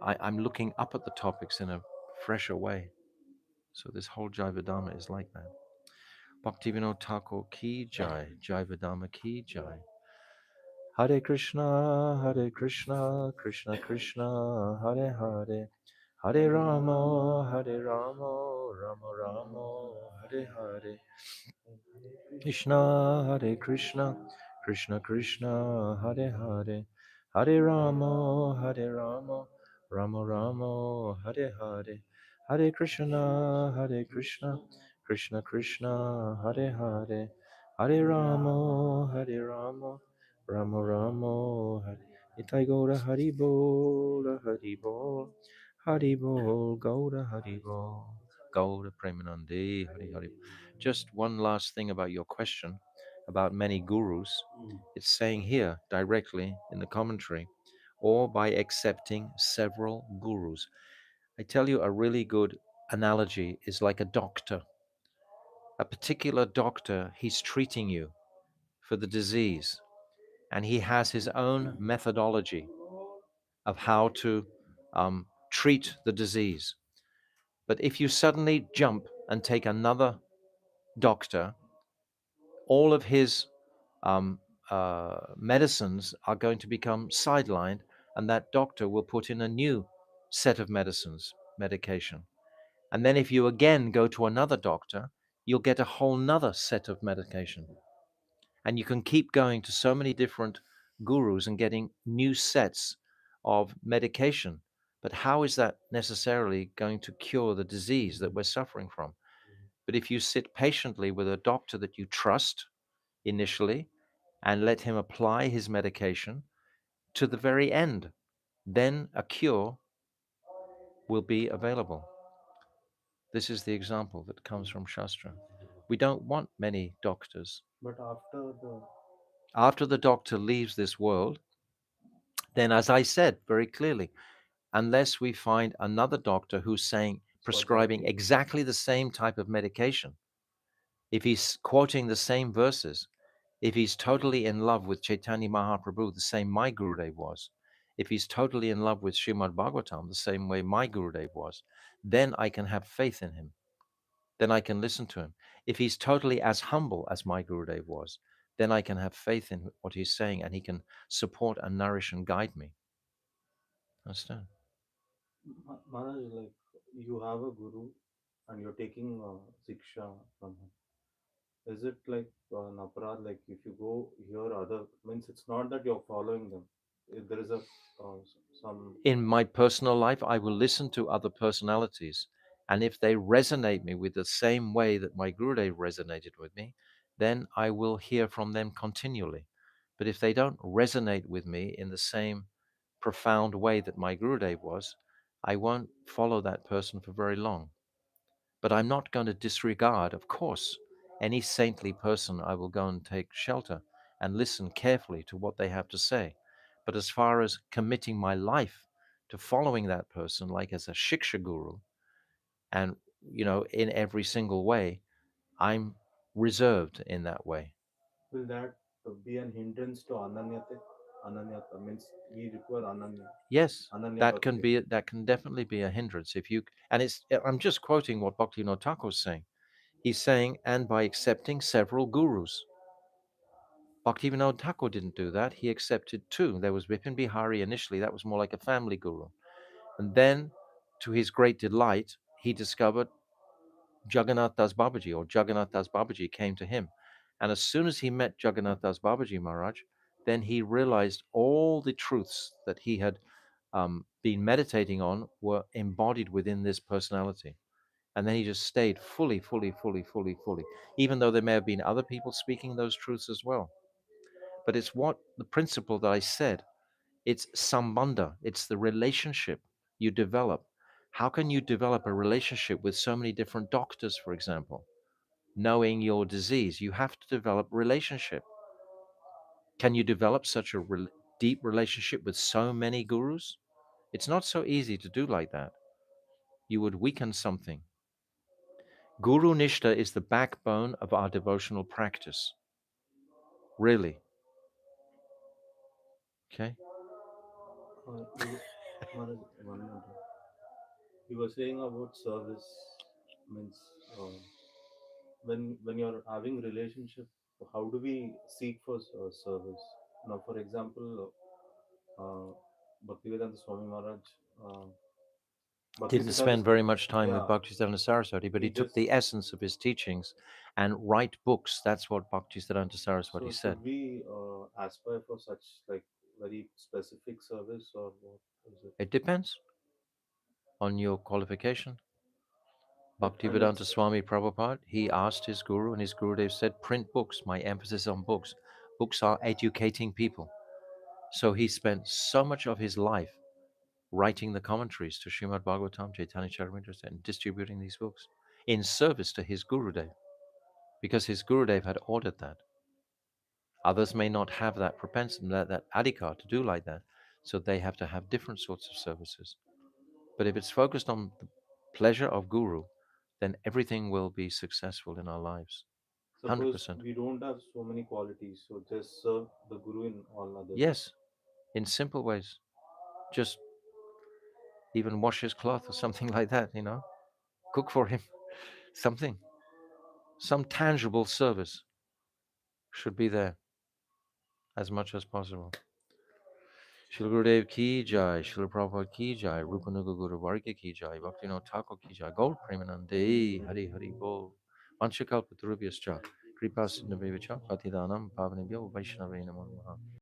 I'm looking up at the topics in a fresher way. So this whole Jaiva Dharma is like that. Bhaktivinoda Thakur ki jai, Jaiva Dharma ki jai. Hare Krishna, Krishna Krishna, Hare Hare, Hare Rama, Rama Rama, Hare Hare. Krishna, Krishna Krishna, Hare Hare, Hare Rama, Rama Rama, Hare Hare, Hare Krishna, Krishna Krishna, Hare Hare, Hare Rama, Rama Rama, Hare. Nitai Gaura Hari Bol, Hari Bol, Gaura Hari Bol, Gaura Premanande, Hari Hari. Just one last thing about your question about many gurus. It's saying here directly in the commentary, or by accepting several gurus. I tell you, a really good analogy is like a doctor. a particular doctor, he's treating you for the disease, and he has his own methodology of how to treat the disease. But if you suddenly jump and take another doctor, all of his um, medicines are going to become sidelined, and that doctor will put in a new set of medicines, medication. And then if you again go to another doctor, you'll get a whole nother set of medication. And you can keep going to so many different gurus and getting new sets of medication. But how is that necessarily going to cure the disease that we're suffering from? But if you sit patiently with a doctor that you trust initially and let him apply his medication to the very end, then a cure will be available. This is the example that comes from Shastra. We don't want many doctors.
But after the
After the doctor leaves this world, then, as I said very clearly, unless we find another doctor who's saying, prescribing
specialty,
exactly the same type of medication, if he's quoting the same verses, if he's totally in love with Chaitanya Mahaprabhu, the same my Gurudev was, if he's totally in love with Srimad Bhagavatam, the same way my Gurudev was, then I can have faith in him. Then I can listen to him. If he's totally as humble as my Gurudev was, then I can have faith in what he's saying and he can support and nourish and guide me. Understand?
Maharaj, like you have a guru and you're taking siksha from him. Is it like an aparad? Like if you go here, other means it's not that you're following them. If there is a some
In my personal life, I will listen to other personalities. And if they resonate me with the same way that my Gurudev resonated with me, then I will hear from them continually. But if they don't resonate with me in the same profound way that my Gurudev was, I won't follow that person for very long. But I'm not going to disregard, of course, any saintly person. I will go and take shelter and listen carefully to what they have to say. But as far as committing my life to following that person, like as a shiksha guru, and in every single way, I'm reserved in that way.
will that be an hindrance to ananyate? Ananyata means we require ananya,
Yes,
ananya
that can
bhakti.
be that can definitely be a hindrance if you and it's I'm just quoting what Bhaktivinoda Thakur is saying. He's saying, and by accepting several gurus. Bhaktivinoda Thakur didn't do that. He accepted two. There was Vipin Bihari initially, that was more like a family guru. And then, to his great delight, he discovered Jagannath Das Babaji, or Jagannath Das Babaji came to him. And as soon as he met Jagannath Das Babaji Maharaj, then he realized all the truths that he had been meditating on were embodied within this personality. And then he just stayed fully, fully, fully, fully, fully, even though there may have been other people speaking those truths as well. But it's what the principle that I said. It's sambandha. It's the relationship you develop. How can you develop a relationship with so many different doctors, for example? Knowing your disease, you have to develop relationship. Can you develop such a deep relationship with so many gurus? It's not so easy to do like that. You would weaken something. Guru Nishta is the backbone of our devotional practice. Really. Okay?
You, Maharaj, one minute. You were saying about service means when you're having relationship, how do we seek for service? Now, for example, uh, Bhaktivedanta Swami Maharaj, uh, Bhakti
Didn't
Siddhanta
spend very much time with
yeah,
Bhaktisiddhanta Saraswati, but
he
he took
just
the essence of his teachings and write books. That's what Bhaktisiddhanta Saraswati
so
said.
should we aspire for such like very specific service or what is it?
It depends on your qualification.
And
Bhaktivedanta
it's
Swami Prabhupada, he asked his guru, and his Gurudev said, print books. My emphasis on books. Books are educating people. So he spent so much of his life writing the commentaries to Srimad Bhagavatam, Chaitanya Charitamrita, and distributing these books in service to his Gurudev, because his Gurudev had ordered that. Others may not have that propensity, that adhikar to do like that, so they have to have different sorts of services. But if it's focused on the pleasure of Guru, then everything will be successful in our lives.
Suppose
100%.
we don't have so many qualities, so just serve the Guru in all other ways.
Yes, in simple ways. Just even wash his cloth or something like that, cook for him, something. Some tangible service should be there as much as possible. Shri Gurudev ki jai, Shri Prabhupada ki jai, Rupanuga Guru Varga ki jai, Bhaktivinoda Thakur ki jai, Gaur Premanande, Hari Hari Bol, Vanchakalpatarubhyascha, Kripa Sindhavevacha, Patidanam Pavanebhyo Vaishnave Namo Namaha.